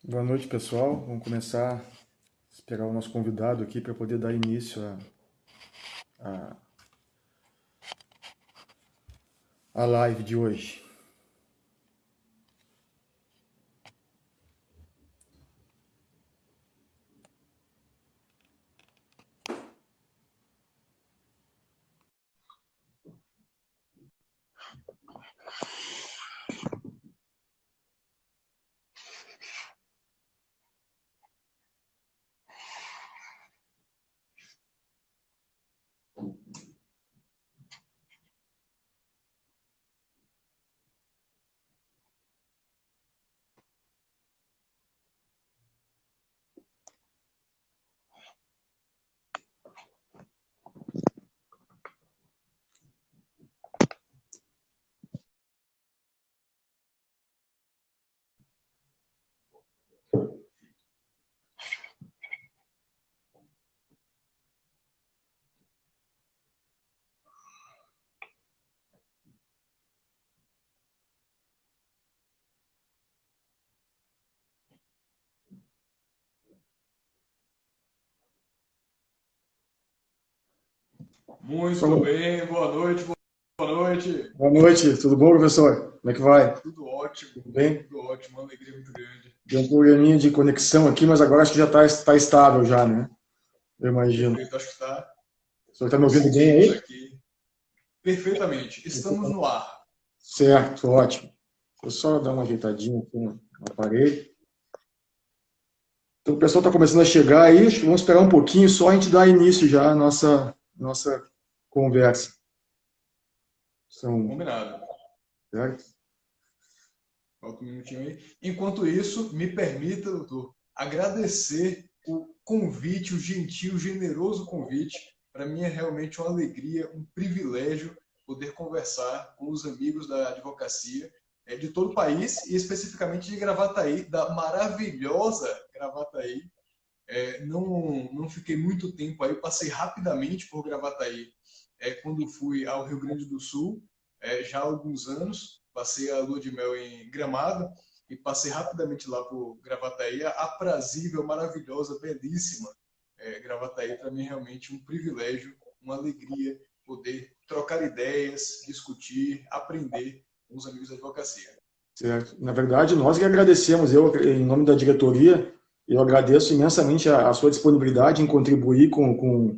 Boa noite, pessoal. Vamos começar a esperar o nosso convidado aqui para poder dar início à, à live de hoje. Muito Vamos. bem, boa noite, boa noite. Boa noite, tudo bom, professor? Como é que vai? Tudo ótimo, Tudo bem? uma alegria muito grande. Deu um probleminha de conexão aqui, mas agora acho que já está estável já, né? Eu imagino. Perfeito, acho que está O senhor está me ouvindo bem conseguimos aí? aqui perfeitamente. Estamos no ar. Certo, ótimo. Vou só dar uma ajeitadinha aqui no aparelho. Então, o pessoal está começando a chegar aí, acho que vamos esperar um pouquinho só a gente dar início já à nossa conversa. São, Combinado. certo? Falta um minutinho aí. Enquanto isso, me permita, doutor, agradecer o convite, o gentil, generoso convite. Para mim é realmente uma alegria, um privilégio poder conversar com os amigos da advocacia de todo o país e especificamente de Gravataí, da maravilhosa Gravataí. Não fiquei muito tempo aí, passei rapidamente por Gravataí quando fui ao Rio Grande do Sul, já há alguns anos. Passei a lua de mel em Gramado e passei rapidamente lá por Gravataí, aprazível, maravilhosa, belíssima. Gravataí, para mim, é realmente um privilégio, uma alegria poder trocar ideias, discutir, aprender com os amigos da advocacia. Certo. Na verdade, nós que agradecemos, eu, em nome da diretoria, eu agradeço imensamente a sua disponibilidade em contribuir com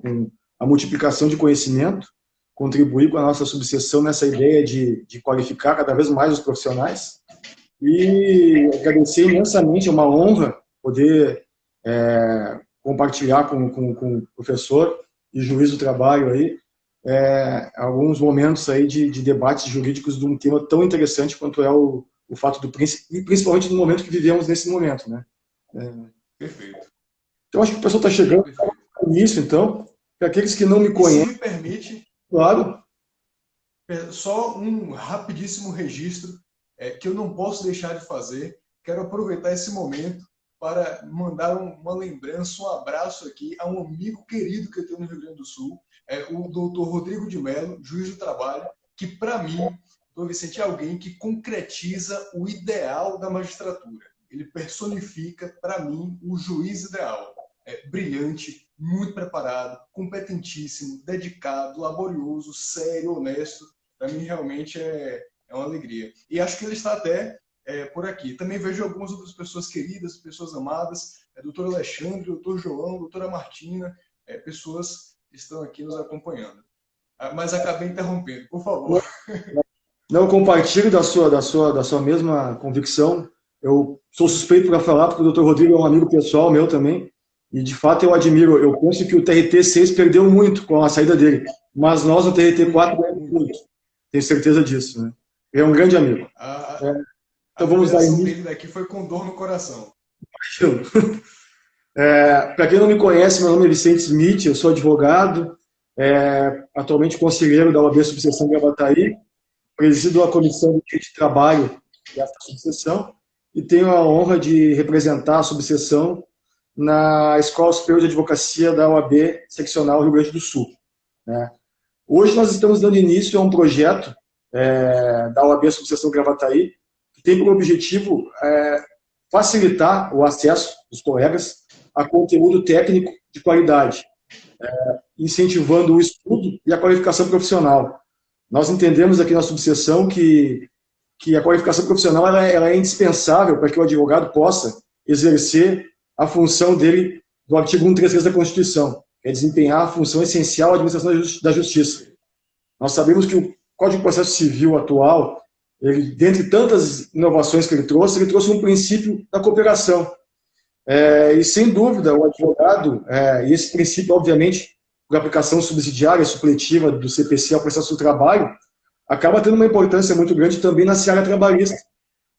a multiplicação de conhecimento, contribuir com a nossa subseção nessa ideia de qualificar cada vez mais os profissionais. E agradecer imensamente, é uma honra poder compartilhar com o professor e juiz do trabalho aí, alguns momentos aí de debates jurídicos de um tema tão interessante quanto é o fato do príncipe, principalmente no momento que vivemos nesse momento, né? Perfeito, Então, acho que o pessoal está chegando perfeito. nisso, então. Para aqueles que não me E se conhecem, me permite, claro, só um rapidíssimo registro que eu não posso deixar de fazer. Quero aproveitar esse momento para mandar uma lembrança, um abraço aqui a um amigo querido que eu tenho no Rio Grande do Sul, o doutor Rodrigo de Mello, juiz do trabalho, que para mim, doutor Vicente, é alguém que concretiza o ideal da magistratura. Ele personifica, para mim, o juiz ideal. Brilhante, muito preparado, competentíssimo, dedicado, laborioso, sério, honesto. Para mim realmente é uma alegria. E acho que ele está até por aqui. Também vejo algumas outras pessoas queridas, pessoas amadas, doutor Alexandre, doutor João, doutora Martina, pessoas que estão aqui nos acompanhando. Mas acabei interrompendo, por favor. não compartilho da sua mesma convicção. Eu sou suspeito para falar, porque o Dr. Rodrigo é um amigo pessoal meu também, e de fato eu admiro. Eu penso que o TRT 6 perdeu muito com a saída dele, mas nós no TRT 4 Muito, ganhamos muito. muito. Tenho certeza disso, né? Ele é um grande amigo. A, É, a então vamos dar liberação início. dele daqui foi com dor no coração. Para quem não me conhece, meu nome é Vicente Smith, eu sou advogado, atualmente conselheiro da OAB Subseção Gravataí, presido a Comissão de Direito de Trabalho dessa subseção e tenho a honra de representar a subseção na Escola Superior de Advocacia da OAB Seccional Rio Grande do Sul, né? Hoje nós estamos dando início a um projeto da OAB Subseção Gravataí, que tem por objetivo facilitar o acesso dos colegas a conteúdo técnico de qualidade, incentivando o estudo e a qualificação profissional. Nós entendemos aqui na subseção que a qualificação profissional ela é indispensável para que o advogado possa exercer a função dele do artigo 133 da Constituição, que é desempenhar a função essencial da administração da justiça. Nós sabemos que o Código de Processo Civil atual, ele, dentre tantas inovações que ele trouxe um princípio da cooperação. E, sem dúvida, o advogado, e esse princípio, obviamente, por aplicação subsidiária, supletiva do CPC ao processo do trabalho, acaba tendo uma importância muito grande também na seara trabalhista,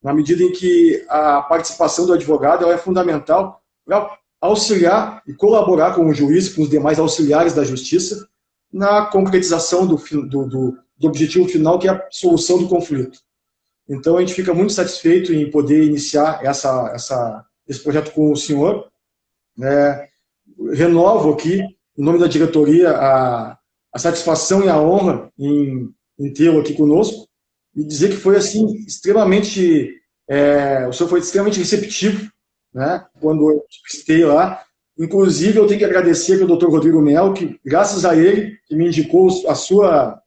na medida em que a participação do advogado ela é fundamental para auxiliar e colaborar com o juiz, com os demais auxiliares da justiça, na concretização do objetivo final, que é a solução do conflito. Então, a gente fica muito satisfeito em poder iniciar esse projeto com o senhor. Renovo aqui, em nome da diretoria, a satisfação e a honra em tê-lo aqui conosco, e dizer que foi assim, extremamente, o senhor foi extremamente receptivo, né, quando eu visitei lá. Inclusive, eu tenho que agradecer ao Dr. Rodrigo Mel, que, graças a ele, que me indicou a sua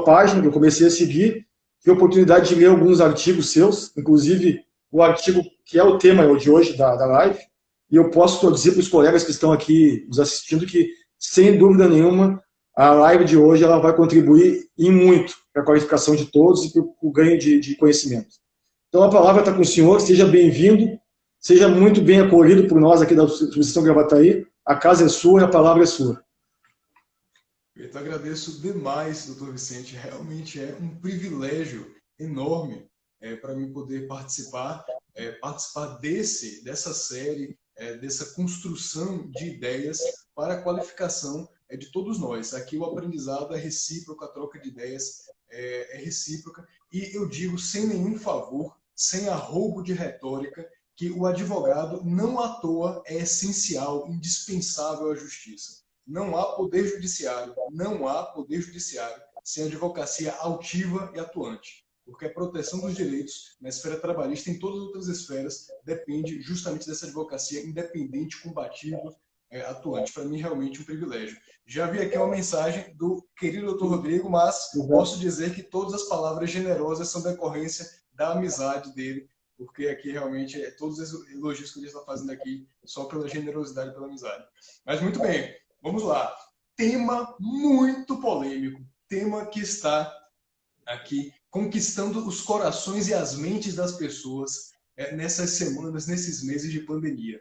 página, que eu comecei a seguir, tive a oportunidade de ler alguns artigos seus, inclusive o artigo que é o tema de hoje da live, e eu posso dizer para os colegas que estão aqui nos assistindo que, sem dúvida nenhuma, a live de hoje ela vai contribuir em muito para a qualificação de todos e para o ganho de conhecimento. Então, a palavra está com o senhor, seja bem-vindo, seja muito bem acolhido por nós aqui da Subseção Gravataí. A casa é sua e a palavra é sua. Eu agradeço demais, doutor Vicente. Realmente é um privilégio enorme para mim poder participar dessa série, dessa construção de ideias para a qualificação de todos nós. Aqui o aprendizado é recíproco, a troca de ideias é recíproca, e eu digo sem nenhum favor, sem arroubo de retórica, que o advogado não à toa é essencial, indispensável à justiça. Não há poder judiciário sem advocacia altiva e atuante, porque a proteção dos direitos na esfera trabalhista e em todas as outras esferas depende justamente dessa advocacia independente, combativa, atuante. Para mim, realmente um privilégio. Já vi aqui uma mensagem do querido Dr. Rodrigo, mas posso dizer que todas as palavras generosas são decorrência da amizade dele, porque aqui realmente todos os elogios que ele está fazendo aqui só pela generosidade e pela amizade. Mas muito bem, vamos lá. Tema muito polêmico, tema que está aqui conquistando os corações e as mentes das pessoas nessas semanas, nesses meses de pandemia.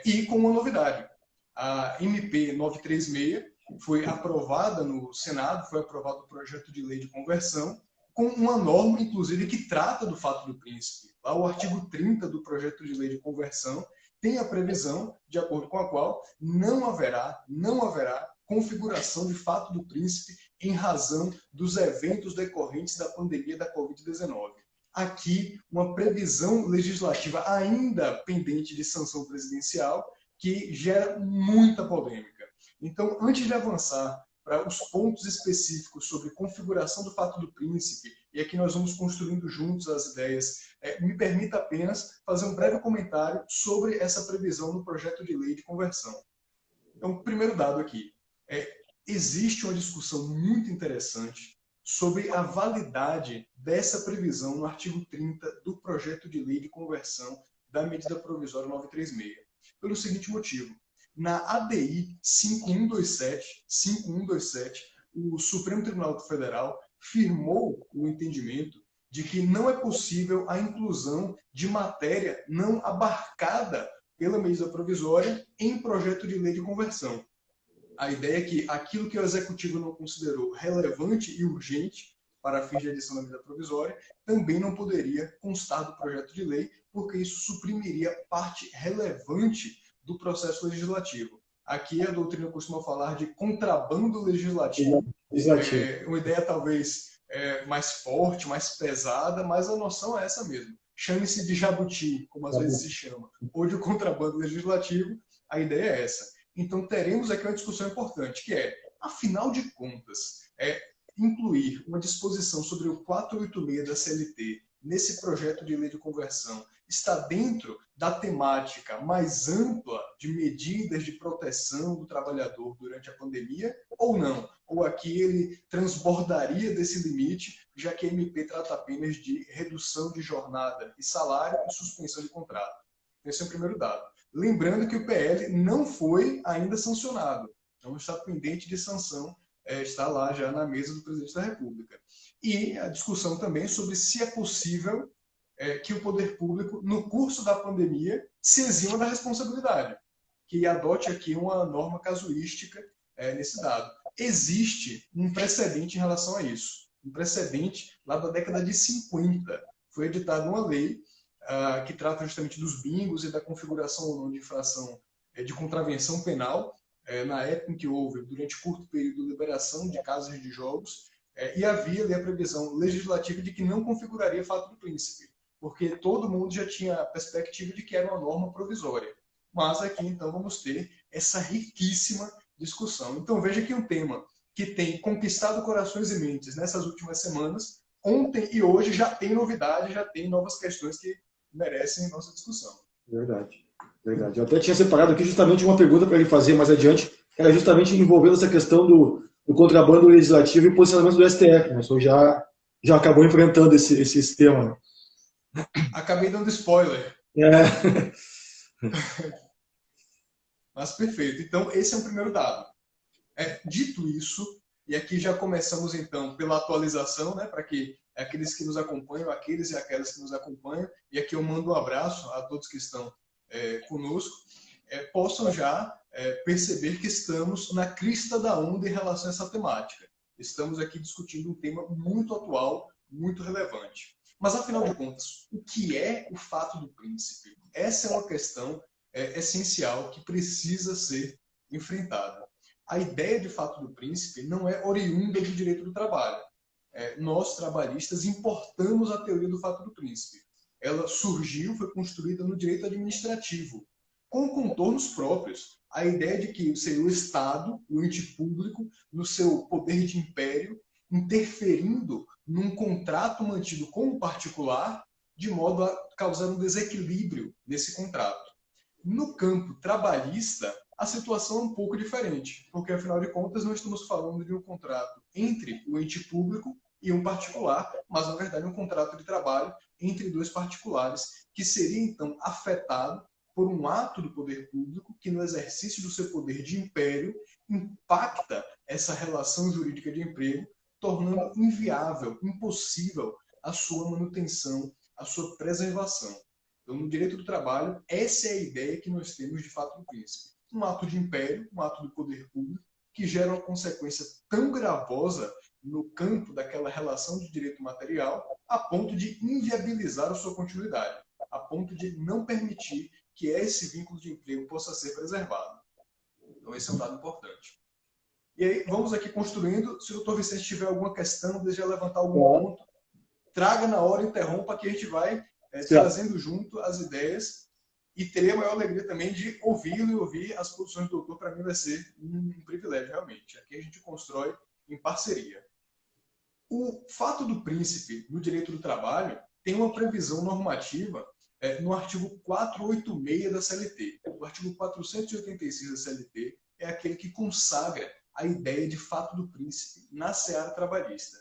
E com uma novidade. A MP 936 foi aprovada no Senado, foi aprovado o projeto de lei de conversão, com uma norma, inclusive, que trata do fato do príncipe. Lá o artigo 30 do projeto de lei de conversão tem a previsão, de acordo com a qual não haverá configuração de fato do príncipe em razão dos eventos decorrentes da pandemia da Covid-19. Aqui, uma previsão legislativa ainda pendente de sanção presidencial, que gera muita polêmica. Então, antes de avançar para os pontos específicos sobre configuração do fato do príncipe, e aqui nós vamos construindo juntos as ideias, me permita apenas fazer um breve comentário sobre essa previsão no projeto de lei de conversão. Então, primeiro dado aqui, existe uma discussão muito interessante sobre a validade dessa previsão no artigo 30 do projeto de lei de conversão da medida provisória 936. Pelo seguinte motivo: na ADI 5127, o Supremo Tribunal Federal firmou o entendimento de que não é possível a inclusão de matéria não abarcada pela medida provisória em projeto de lei de conversão. A ideia é que aquilo que o Executivo não considerou relevante e urgente para fins de edição da medida provisória também não poderia constar do projeto de lei, porque isso suprimiria parte relevante do processo legislativo. Aqui a doutrina costuma falar de contrabando legislativo. Uma ideia talvez mais forte, mais pesada, mas a noção é essa mesmo. Chame-se de jabuti, como às vezes se chama, ou de contrabando legislativo, a ideia é essa. Então teremos aqui uma discussão importante, que é, afinal de contas, incluir uma disposição sobre o 486 da CLT nesse projeto de lei de conversão está dentro da temática mais ampla de medidas de proteção do trabalhador durante a pandemia ou não? Ou aqui ele transbordaria desse limite, já que a MP trata apenas de redução de jornada e salário e suspensão de contrato? Esse é o primeiro dado. Lembrando que o PL não foi ainda sancionado, então está pendente de sanção, está lá já na mesa do presidente da República. E a discussão também sobre se é possível que o poder público, no curso da pandemia, se exima da responsabilidade, que adote aqui uma norma casuística nesse dado. Existe um precedente em relação a isso. Um precedente lá da década de 50. Foi editada uma lei que trata justamente dos bingos e da configuração ou não de infração de contravenção penal, na época em que houve, durante curto período, liberação de casas de jogos, e havia ali a previsão legislativa de que não configuraria fato do príncipe, porque todo mundo já tinha a perspectiva de que era uma norma provisória. Mas aqui, então, vamos ter essa riquíssima discussão. Então, veja que um tema que tem conquistado corações e mentes nessas últimas semanas, ontem e hoje já tem novidade, já tem novas questões que merecem nossa discussão. Verdade, verdade. Eu até tinha separado aqui justamente uma pergunta para ele fazer mais adiante, que era justamente envolvendo essa questão do contrabando legislativo e posicionamento do STF. Né? O senhor já acabou enfrentando esse tema. Acabei dando spoiler. É. Mas perfeito. Então, esse é o primeiro dado. Dito isso, e aqui já começamos então pela atualização, né, para que aqueles que nos acompanham, aqueles e aquelas que nos acompanham, e aqui eu mando um abraço a todos que estão conosco, possam já perceber que estamos na crista da onda em relação a essa temática. Estamos aqui discutindo um tema muito atual, muito relevante. Mas, afinal de contas, o que é o fato do príncipe? Essa é uma questão essencial que precisa ser enfrentada. A ideia de fato do príncipe não é oriunda do direito do trabalho. Nós, trabalhistas, importamos a teoria do fato do príncipe. Ela surgiu, foi construída no direito administrativo, com contornos próprios. A ideia de que seria o Estado, o ente público, no seu poder de império, interferindo num contrato mantido com o particular, de modo a causar um desequilíbrio nesse contrato. No campo trabalhista, a situação é um pouco diferente, porque, afinal de contas, não estamos falando de um contrato entre o ente público e um particular, mas, na verdade, um contrato de trabalho entre dois particulares, que seria, então, afetado por um ato do poder público que, no exercício do seu poder de império, impacta essa relação jurídica de emprego, tornando inviável, impossível a sua manutenção, a sua preservação. Então, no direito do trabalho, essa é a ideia que nós temos de fato do príncipe. Um ato de império, um ato do poder público, que gera uma consequência tão gravosa no campo daquela relação de direito material, a ponto de inviabilizar a sua continuidade, a ponto de não permitir que esse vínculo de emprego possa ser preservado. Então, esse é um dado importante. E aí, vamos aqui construindo. Se o doutor Vicente tiver alguma questão, deseja levantar algum ponto, traga na hora, interrompa, que a gente vai trazendo junto as ideias, e terei a maior alegria também de ouvi-lo e ouvir as posições do doutor. Para mim vai ser um privilégio, realmente. Aqui a gente constrói em parceria. O fato do príncipe no direito do trabalho tem uma previsão normativa no artigo 486 da CLT. O artigo 486 da CLT é aquele que consagra a ideia de fato do príncipe na seara trabalhista.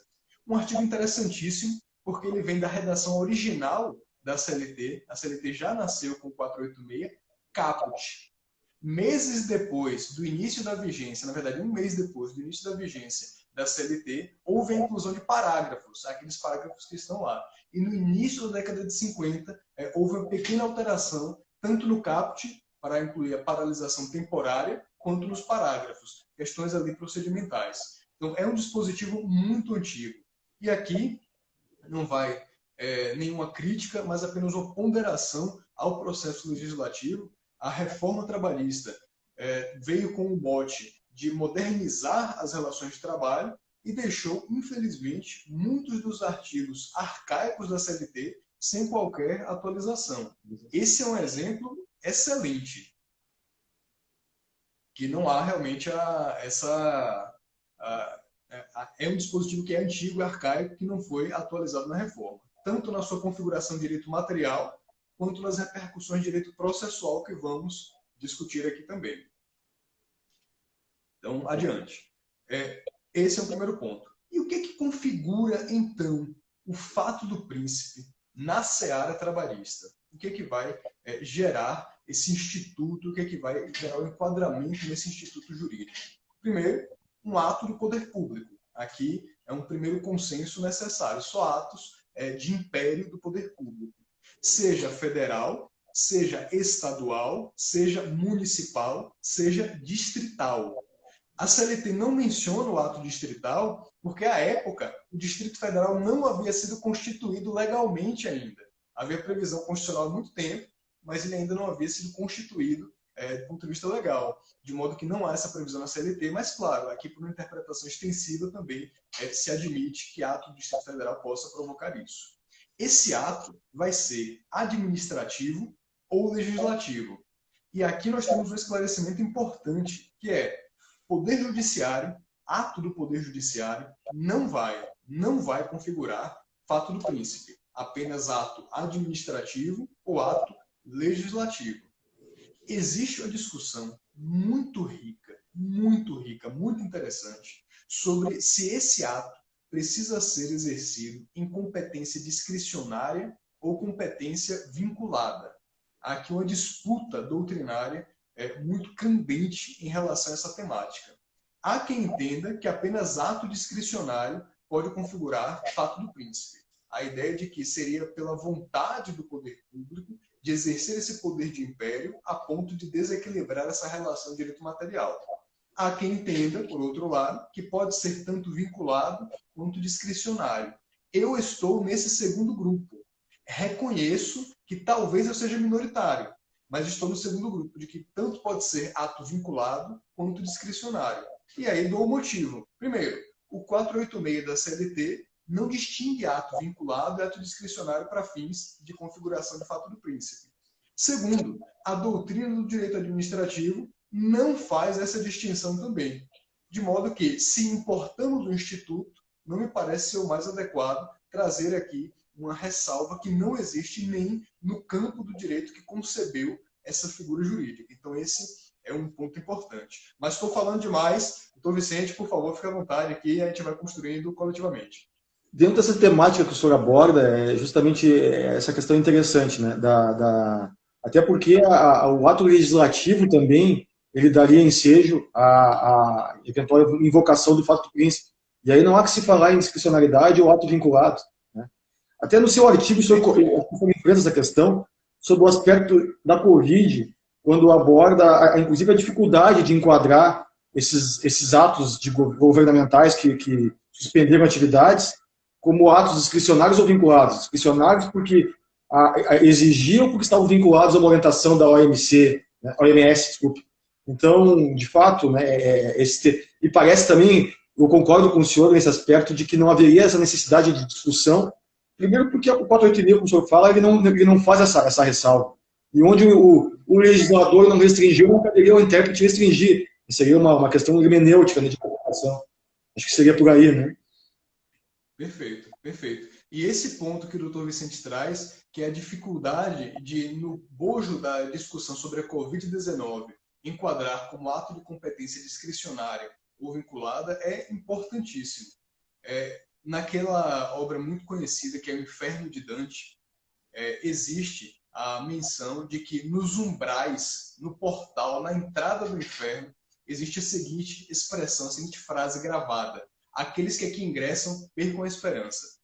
Um artigo interessantíssimo, porque ele vem da redação original da CLT. A CLT já nasceu com o 486, caput. Meses depois do início da vigência, na verdade, um mês depois do início da vigência da CLT, houve a inclusão de parágrafos, aqueles parágrafos que estão lá. E no início da década de 50, houve uma pequena alteração, tanto no caput, para incluir a paralisação temporária, quanto nos parágrafos, questões ali procedimentais. Então, é um dispositivo muito antigo. E aqui não vai nenhuma crítica, mas apenas uma ponderação ao processo legislativo. A reforma trabalhista veio com o mote de modernizar as relações de trabalho e deixou, infelizmente, muitos dos artigos arcaicos da CLT sem qualquer atualização. Esse é um exemplo excelente, que não há realmente é um dispositivo que é antigo e arcaico, que não foi atualizado na reforma, tanto na sua configuração de direito material, quanto nas repercussões de direito processual que vamos discutir aqui também. Então, adiante. Esse é o primeiro ponto. E o que configura, então, o fato do príncipe na seara trabalhista? O que vai gerar esse instituto? O que vai gerar o enquadramento nesse instituto jurídico? Primeiro, um ato do poder público. Aqui é um primeiro consenso necessário. Só atos de império do poder público. Seja federal, seja estadual, seja municipal, seja distrital. A CLT não menciona o ato distrital porque, à época, o Distrito Federal não havia sido constituído legalmente ainda. Havia previsão constitucional há muito tempo, mas ele ainda não havia sido constituído do ponto de vista legal. De modo que não há essa previsão na CLT, mas, claro, aqui por uma interpretação extensiva também se admite que ato do Distrito Federal possa provocar isso. Esse ato vai ser administrativo ou legislativo. E aqui nós temos um esclarecimento importante, que é Poder Judiciário, ato do Poder Judiciário, não vai configurar fato do príncipe. Apenas ato administrativo ou ato legislativo. Existe uma discussão muito rica, muito interessante, sobre se esse ato precisa ser exercido em competência discricionária ou competência vinculada. Há aqui uma disputa doutrinária muito candente em relação a essa temática. Há quem entenda que apenas ato discricionário pode configurar fato do príncipe. A ideia de que seria pela vontade do poder público de exercer esse poder de império a ponto de desequilibrar essa relação de direito material. Há quem entenda, por outro lado, que pode ser tanto vinculado quanto discricionário. Eu estou nesse segundo grupo. Reconheço que talvez eu seja minoritário, mas estou no segundo grupo, de que tanto pode ser ato vinculado quanto discricionário. E aí dou o motivo. Primeiro, o 486 da CLT não distingue ato vinculado e ato discricionário para fins de configuração de fato do príncipe. Segundo, a doutrina do direito administrativo não faz essa distinção também. De modo que, se importamos o Instituto, não me parece ser o mais adequado trazer aqui uma ressalva que não existe nem no campo do direito que concebeu essa figura jurídica. Então, esse é um ponto importante. Mas estou falando demais. Doutor Vicente, por favor, fique à vontade aqui e a gente vai construindo coletivamente. Dentro dessa temática que o senhor aborda, é justamente essa questão interessante, né? Até porque o ato legislativo também ele daria ensejo à eventual invocação do fato do príncipe. E aí não há que se falar em discricionariedade ou ato vinculado. Né? Até no seu artigo, o senhor enfrenta essa questão sobre o aspecto da Covid, quando aborda, inclusive, a dificuldade de enquadrar esses atos governamentais que suspenderam atividades como atos discricionários ou vinculados. Discricionários porque exigiam porque estavam vinculados a uma orientação da OMC, né, OMS, desculpe. Então, de fato, né, e parece também, eu concordo com o senhor nesse aspecto de que não haveria essa necessidade de discussão, primeiro porque o 486, como o senhor fala, ele não faz essa ressalva. E onde o legislador não restringiu, não caberia ao intérprete restringir. Seria uma questão hermenêutica, né, de comunicação. Acho que seria por aí, né? Perfeito, perfeito. E esse ponto que o doutor Vicente traz, que é a dificuldade de, no bojo da discussão sobre a Covid-19, enquadrar como ato de competência discricionária ou vinculada, é importantíssimo. Naquela obra muito conhecida, que é O Inferno de Dante, existe a menção de que nos umbrais, no portal, na entrada do inferno, existe a seguinte expressão, a seguinte frase gravada: aqueles que aqui ingressam percam a esperança.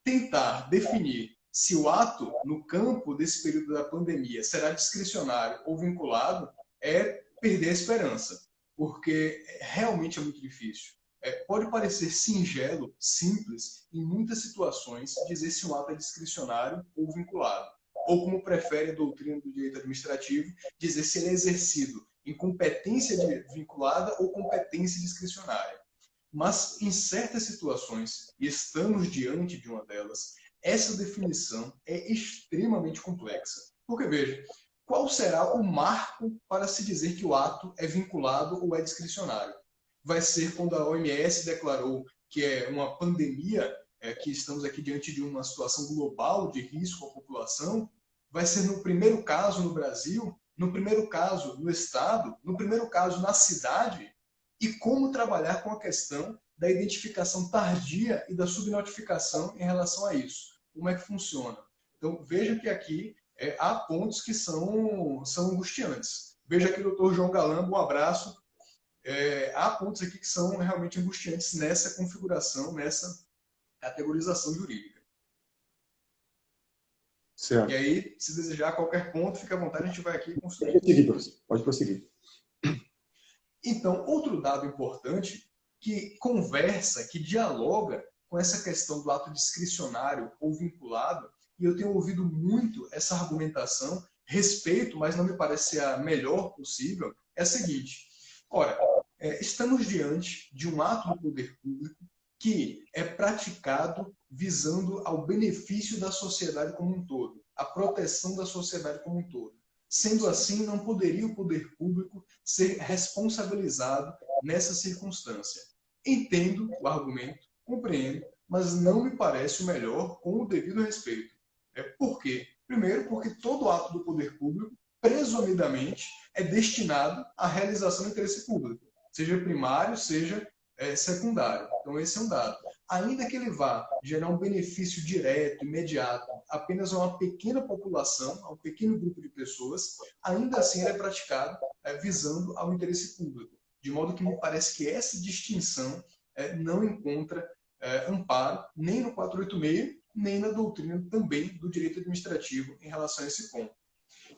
Tentar definir se o ato, no campo desse período da pandemia, será discricionário ou vinculado, é perder a esperança, porque realmente é muito difícil. Pode parecer singelo, simples, em muitas situações, dizer se um ato é discricionário ou vinculado. Ou, como prefere a doutrina do direito administrativo, dizer se ele é exercido em competência vinculada ou competência discricionária. Mas, em certas situações, e estamos diante de uma delas, essa definição é extremamente complexa. Porque, veja, qual será o marco para se dizer que o ato é vinculado ou é discricionário? Vai ser quando a OMS declarou que é uma pandemia, que estamos aqui diante de uma situação global de risco à população, vai ser no primeiro caso no Brasil, no primeiro caso no Estado, no primeiro caso na cidade, e como trabalhar com a questão da identificação tardia e da subnotificação em relação a isso. Como é que funciona? Então, veja que aqui há pontos que são angustiantes. Veja aqui o doutor João Galamba, um abraço. Há pontos aqui que são realmente angustiantes nessa configuração, nessa categorização jurídica. Certo. E aí, se desejar qualquer ponto, fique à vontade, a gente vai aqui construir. Pode prosseguir, professor. Pode prosseguir. Então, outro dado importante que conversa, que dialoga com essa questão do ato discricionário ou vinculado, e eu tenho ouvido muito essa argumentação, respeito, mas não me parece a melhor possível, é a seguinte. Ora, estamos diante de um ato do poder público que é praticado visando ao benefício da sociedade como um todo, a proteção da sociedade como um todo. Sendo assim, não poderia o poder público ser responsabilizado nessa circunstância. Entendo o argumento, compreendo, mas não me parece o melhor com o devido respeito. Por quê? Primeiro, porque todo ato do poder público, presumidamente, é destinado à realização do interesse público, seja primário, seja secundário. Então, esse é um dado. Ainda que ele vá gerar um benefício direto, imediato, apenas a uma pequena população, a um pequeno grupo de pessoas, ainda assim ele é praticado visando ao interesse público. De modo que me parece que essa distinção não encontra amparo nem no 486, nem na doutrina também do direito administrativo em relação a esse ponto.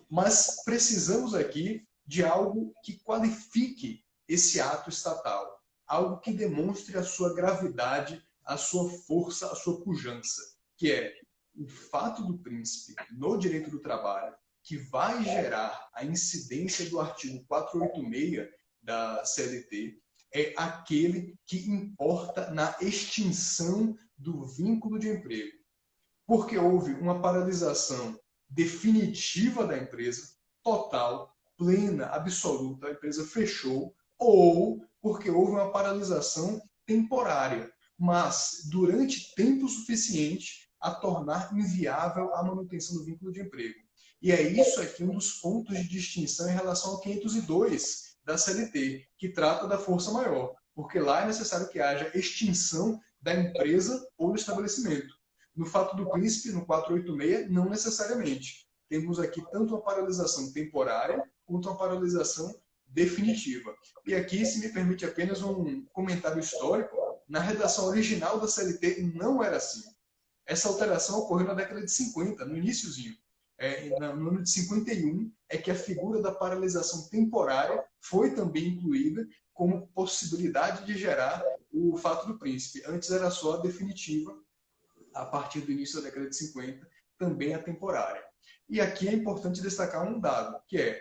Mas precisamos aqui de algo que qualifique esse ato estatal, algo que demonstre a sua gravidade, a sua força, a sua pujança, que é o fato do príncipe no direito do trabalho, que vai gerar a incidência do artigo 486 da CLT, é aquele que importa na extinção do vínculo de emprego. Porque houve uma paralisação definitiva da empresa, total, plena, absoluta, a empresa fechou, ou porque houve uma paralisação temporária, mas durante tempo suficiente a tornar inviável a manutenção do vínculo de emprego. E é isso aqui um dos pontos de distinção em relação ao 502 da CLT, que trata da força maior, porque lá é necessário que haja extinção da empresa ou do estabelecimento. No fato do príncipe, no 486, não necessariamente. Temos aqui tanto uma paralisação temporária quanto uma paralisação definitiva. E aqui, se me permite apenas um comentário histórico, na redação original da CLT não era assim. Essa alteração ocorreu na década de 50, no iniciozinho. No ano de 51, é que a figura da paralisação temporária foi também incluída como possibilidade de gerar o fato do príncipe. Antes era só a definitiva, a partir do início da década de 50, também a temporária. E aqui é importante destacar um dado, que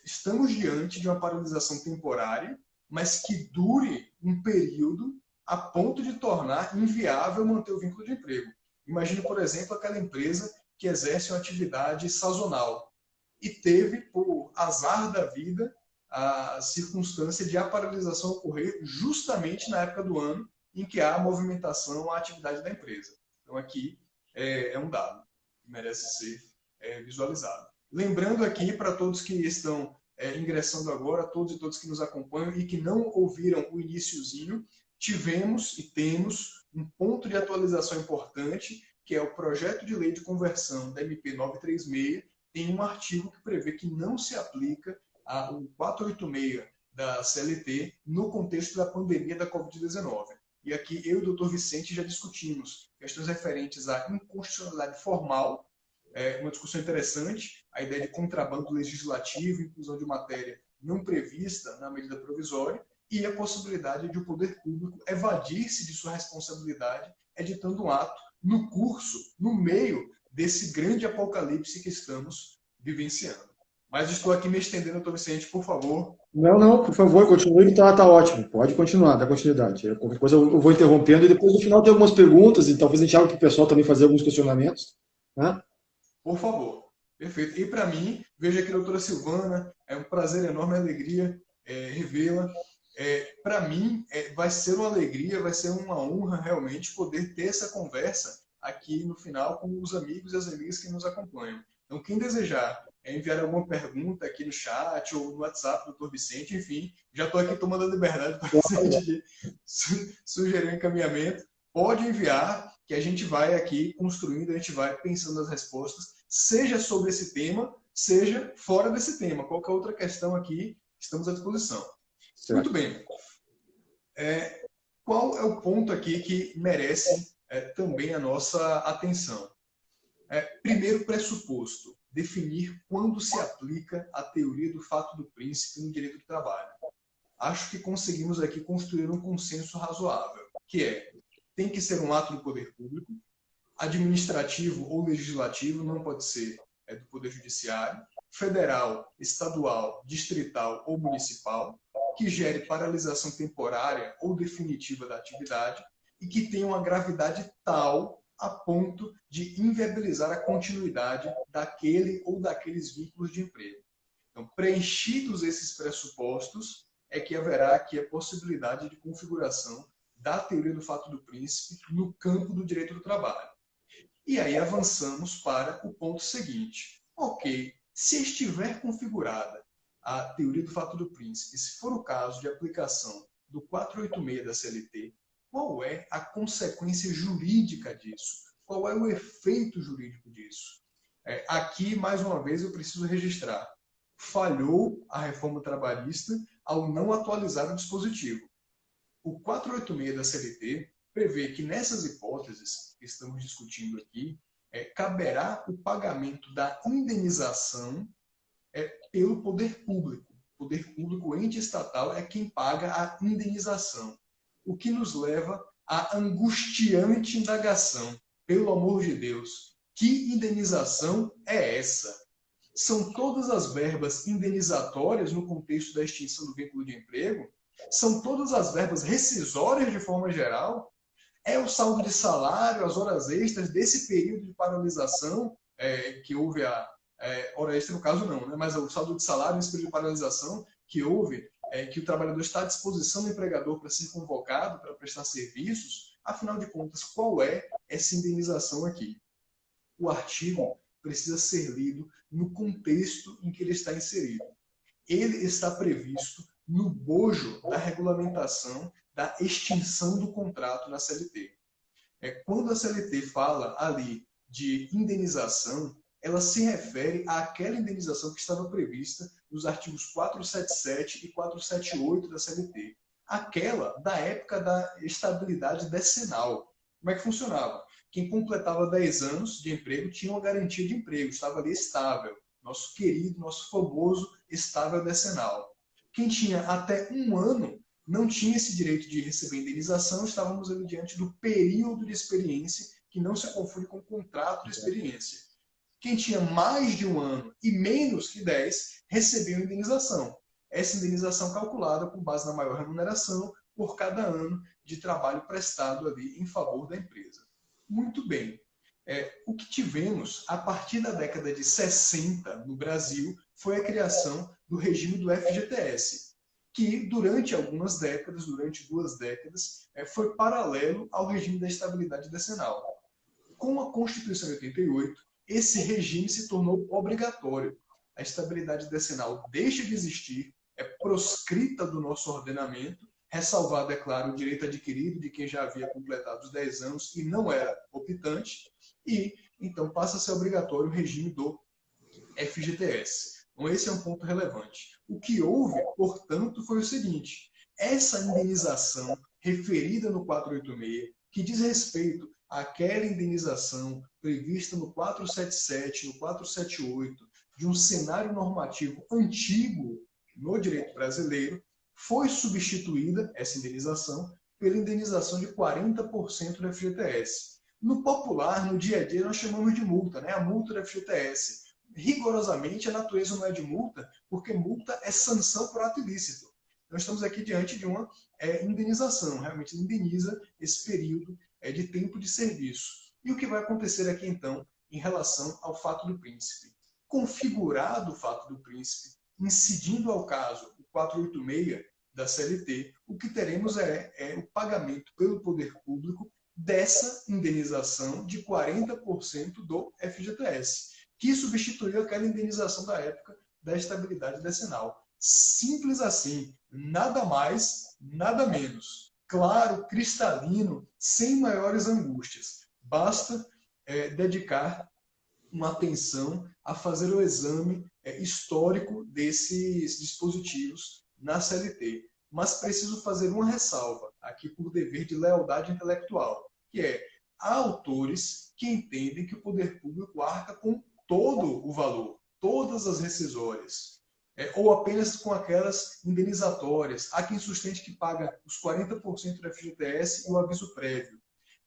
estamos diante de uma paralisação temporária, mas que dure um período a ponto de tornar inviável manter o vínculo de emprego. Imagine, por exemplo, aquela empresa que exerce uma atividade sazonal e teve, por azar da vida, a circunstância de a paralisação ocorrer justamente na época do ano em que há movimentação à atividade da empresa. Então, aqui é um dado que merece ser visualizado. Lembrando aqui para todos que estão ingressando agora, todos e todas que nos acompanham e que não ouviram o iniciozinho, tivemos e temos um ponto de atualização importante, que é o projeto de lei de conversão da MP 936, tem um artigo que prevê que não se aplica o 486 da CLT no contexto da pandemia da Covid-19. E aqui eu e o doutor Vicente já discutimos questões referentes à inconstitucionalidade formal, uma discussão interessante, a ideia de contrabando legislativo, inclusão de matéria não prevista na medida provisória, e a possibilidade de o poder público evadir-se de sua responsabilidade editando um ato no curso, no meio desse grande apocalipse que estamos vivenciando. Mas estou aqui me estendendo, doutor Vicente, por favor. Não, por favor, continue, que tá ótimo. Pode continuar, dá continuidade. Qualquer coisa eu vou interrompendo e depois no final tem algumas perguntas e talvez a gente abra para o pessoal também fazer alguns questionamentos. Né? Por favor. Perfeito. E para mim, veja aqui a doutora Silvana, é um prazer enorme, alegria revê-la. Para mim, vai ser uma alegria, vai ser uma honra realmente poder ter essa conversa aqui no final com os amigos e as amigas que nos acompanham. Então, quem desejar enviar alguma pergunta aqui no chat ou no WhatsApp do Dr. Vicente, enfim, já estou aqui tomando a liberdade do Dr. Vicente de sugerir um encaminhamento, pode enviar, que a gente vai aqui construindo, a gente vai pensando as respostas, seja sobre esse tema, seja fora desse tema. Qualquer outra questão aqui, estamos à disposição. Certo. Muito bem. Qual é o ponto aqui que merece também a nossa atenção? Primeiro pressuposto, definir quando se aplica a teoria do fato do príncipe no direito do trabalho. Acho que conseguimos aqui construir um consenso razoável, que tem que ser um ato do poder público, administrativo ou legislativo, não pode ser do poder judiciário, federal, estadual, distrital ou municipal, que gere paralisação temporária ou definitiva da atividade e que tenha uma gravidade tal a ponto de inviabilizar a continuidade daquele ou daqueles vínculos de emprego. Então, preenchidos esses pressupostos, é que haverá aqui a possibilidade de configuração da teoria do fato do príncipe no campo do direito do trabalho. E aí avançamos para o ponto seguinte. Ok, se estiver configurada a teoria do fato do príncipe, se for o caso de aplicação do 486 da CLT, qual é a consequência jurídica disso? Qual é o efeito jurídico disso? Aqui, mais uma vez, eu preciso registrar. Falhou a reforma trabalhista ao não atualizar o dispositivo. O 486 da CLT prevê que nessas hipóteses que estamos discutindo aqui, caberá o pagamento da indenização pelo poder público. O poder público, ente estatal, é quem paga a indenização. O que nos leva à angustiante indagação. Pelo amor de Deus, que indenização é essa? São todas as verbas indenizatórias no contexto da extinção do vínculo de emprego? São todas as verbas rescisórias de forma geral? É o saldo de salário, as horas extras desse período de paralisação, que houve hora extra no caso não, né? Mas o saldo de salário nesse período de paralisação que houve, que o trabalhador está à disposição do empregador para ser convocado, para prestar serviços, afinal de contas, qual é essa indenização aqui? O artigo precisa ser lido no contexto em que ele está inserido. Ele está previsto no bojo da regulamentação da extinção do contrato na CLT. Quando a CLT fala ali de indenização, ela se refere àquela indenização que estava prevista nos artigos 477 e 478 da CLT. Aquela da época da estabilidade decenal. Como é que funcionava? Quem completava 10 anos de emprego tinha uma garantia de emprego, estava ali estável. Nosso querido, nosso famoso estável decenal. Quem tinha até 1 ano não tinha esse direito de receber indenização, estávamos ali diante do período de experiência, que não se confunde com o contrato de experiência. Quem tinha mais de 1 ano e menos que 10 recebeu indenização. Essa indenização calculada com base na maior remuneração por cada ano de trabalho prestado ali em favor da empresa. Muito bem. O que tivemos a partir da década de 60 no Brasil foi a criação do regime do FGTS, que durante algumas décadas, durante 2 décadas, foi paralelo ao regime da estabilidade decenal. Com a Constituição de 88, esse regime se tornou obrigatório. A estabilidade decenal deixa de existir, é proscrita do nosso ordenamento, ressalvado, é claro, o direito adquirido de quem já havia completado os 10 anos e não era optante, e então passa a ser obrigatório o regime do FGTS. Então esse é um ponto relevante. O que houve, portanto, foi o seguinte: essa indenização referida no 486, que diz respeito àquela indenização prevista no 477, no 478, de um cenário normativo antigo no direito brasileiro, foi substituída, essa indenização, pela indenização de 40% do FGTS. No popular, no dia a dia, nós chamamos de multa, né? A multa do FGTS. Rigorosamente, a natureza não é de multa, porque multa é sanção por ato ilícito. Então, estamos aqui diante de uma indenização, realmente indeniza esse período de tempo de serviço. E o que vai acontecer aqui, então, em relação ao fato do príncipe? Configurado o fato do príncipe, incidindo ao caso o 486 da CLT, o que teremos é o pagamento pelo poder público dessa indenização de 40% do FGTS. que substituiu aquela indenização da época da estabilidade decenal. Simples assim, nada mais, nada menos. Claro, cristalino, sem maiores angústias. Basta dedicar uma atenção a fazer o exame histórico desses dispositivos na CLT. Mas preciso fazer uma ressalva, aqui por dever de lealdade intelectual, que é: há autores que entendem que o poder público arca com todo o valor, todas as rescisórias, ou apenas com aquelas indenizatórias. Há quem sustente que paga os 40% do FGTS e o aviso prévio.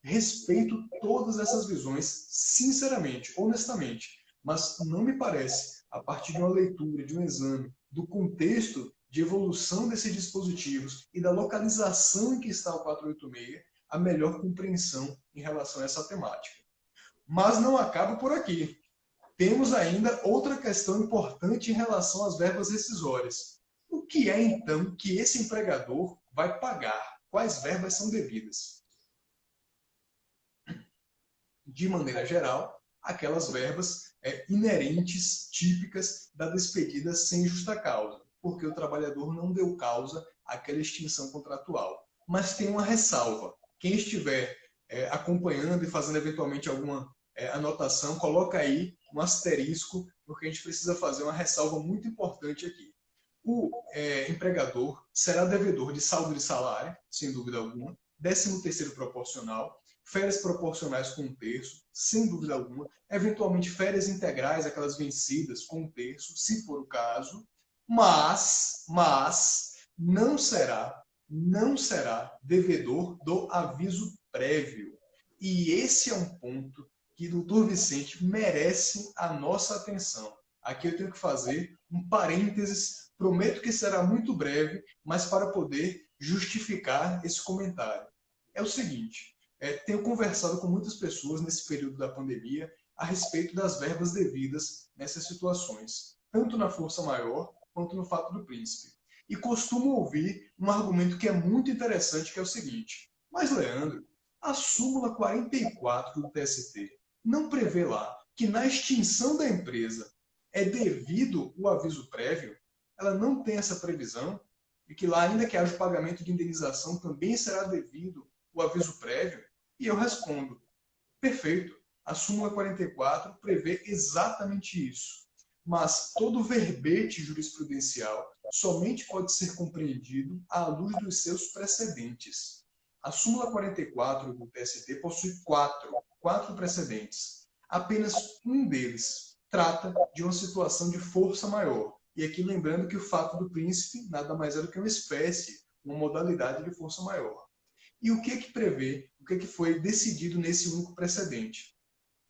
Respeito todas essas visões, sinceramente, honestamente, mas não me parece, a partir de uma leitura, de um exame, do contexto de evolução desses dispositivos e da localização em que está o 486, a melhor compreensão em relação a essa temática. Mas não acaba por aqui. Temos ainda outra questão importante em relação às verbas rescisórias. O que é, então, que esse empregador vai pagar? Quais verbas são devidas? De maneira geral, aquelas verbas inerentes, típicas da despedida sem justa causa, porque o trabalhador não deu causa àquela extinção contratual. Mas tem uma ressalva. Quem estiver acompanhando e fazendo eventualmente alguma anotação, coloca aí um asterisco, porque a gente precisa fazer uma ressalva muito importante aqui. O empregador será devedor de saldo de salário, sem dúvida alguma, 13º proporcional, férias proporcionais com 1/3, sem dúvida alguma, eventualmente férias integrais, aquelas vencidas com 1/3, se for o caso, mas não será devedor do aviso prévio. E esse é um ponto que o doutor Vicente merece a nossa atenção. Aqui eu tenho que fazer um parênteses, prometo que será muito breve, mas para poder justificar esse comentário. É o seguinte: tenho conversado com muitas pessoas nesse período da pandemia a respeito das verbas devidas nessas situações, tanto na força maior quanto no fato do príncipe. E costumo ouvir um argumento que é muito interessante, que é o seguinte: mas, Leandro, a súmula 44 do TST não prevê lá que na extinção da empresa é devido o aviso prévio? Ela não tem essa previsão? E que lá, ainda que haja o pagamento de indenização, também será devido o aviso prévio? E eu respondo: perfeito, a súmula 44 prevê exatamente isso. Mas todo verbete jurisprudencial somente pode ser compreendido à luz dos seus precedentes. A súmula 44 do TST possui quatro precedentes. Apenas um deles trata de uma situação de força maior. E aqui lembrando que o fato do príncipe nada mais é do que uma espécie, uma modalidade de força maior. E o que prevê, o que foi decidido nesse único precedente?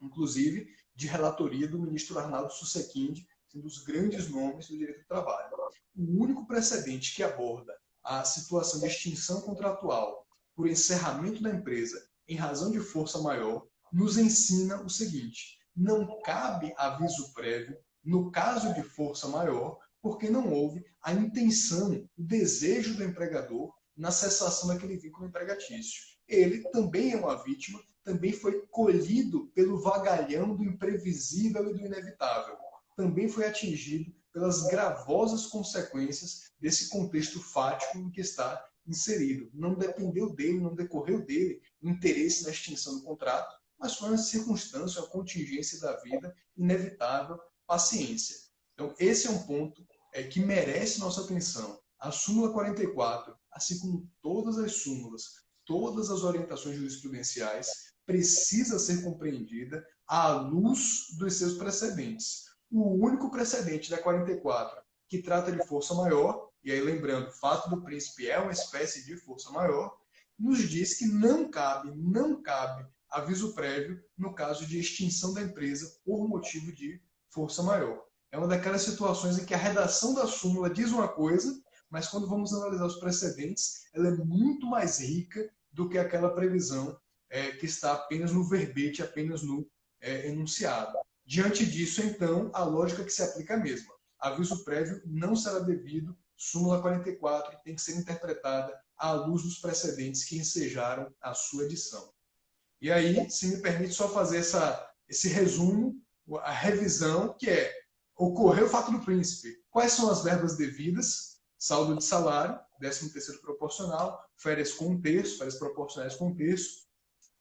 Inclusive, de relatoria do ministro Arnaldo Susequinde, um dos grandes nomes do direito do trabalho. O único precedente que aborda a situação de extinção contratual por encerramento da empresa em razão de força maior nos ensina o seguinte: não cabe aviso prévio no caso de força maior, porque não houve a intenção, o desejo do empregador na cessação daquele vínculo empregatício. Ele também é uma vítima, também foi colhido pelo vagalhão do imprevisível e do inevitável. Também foi atingido pelas gravosas consequências desse contexto fático em que está inserido. Não dependeu dele, não decorreu dele o interesse na extinção do contrato, mas foi uma circunstância, uma contingência da vida inevitável, paciência. Então, esse é um ponto que merece nossa atenção. A súmula 44, assim como todas as súmulas, todas as orientações jurisprudenciais, precisa ser compreendida à luz dos seus precedentes. O único precedente da 44 que trata de força maior, e aí lembrando, o fato do príncipe é uma espécie de força maior, nos diz que não cabe aviso prévio no caso de extinção da empresa por motivo de força maior. É uma daquelas situações em que a redação da súmula diz uma coisa, mas quando vamos analisar os precedentes, ela é muito mais rica do que aquela previsão que está apenas no verbete, apenas no enunciado. Diante disso, então, a lógica que se aplica é a mesma. Aviso prévio não será devido, súmula 44 tem que ser interpretada à luz dos precedentes que ensejaram a sua edição. E aí, se me permite só fazer esse resumo, a revisão, que ocorreu o fato do príncipe. Quais são as verbas devidas? Saldo de salário, 13º proporcional, férias com 1/3, férias proporcionais com 1/3,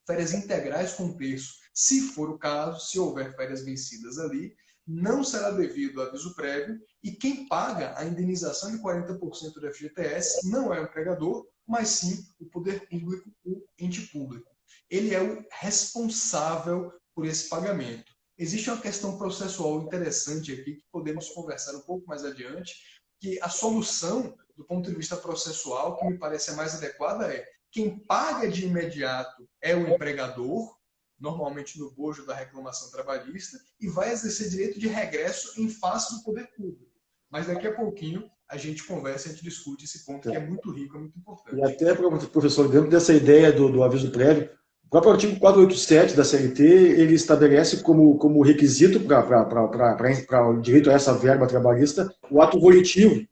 férias integrais com 1/3. Se for o caso, se houver férias vencidas ali, não será devido aviso prévio, e quem paga a indenização de 40% do FGTS não é o empregador, mas sim o poder público, o ente público. Ele é o responsável por esse pagamento. Existe uma questão processual interessante aqui, que podemos conversar um pouco mais adiante, que a solução, do ponto de vista processual, que me parece a mais adequada quem paga de imediato é o empregador, normalmente no bojo da reclamação trabalhista, e vai exercer direito de regresso em face do poder público. Mas daqui a pouquinho a gente conversa, a gente discute esse ponto que é muito rico, é muito importante. E até, professor, dentro dessa ideia do aviso prévio, o próprio artigo 487 da CLT, ele estabelece como requisito para o direito a essa verba trabalhista o ato volitivo.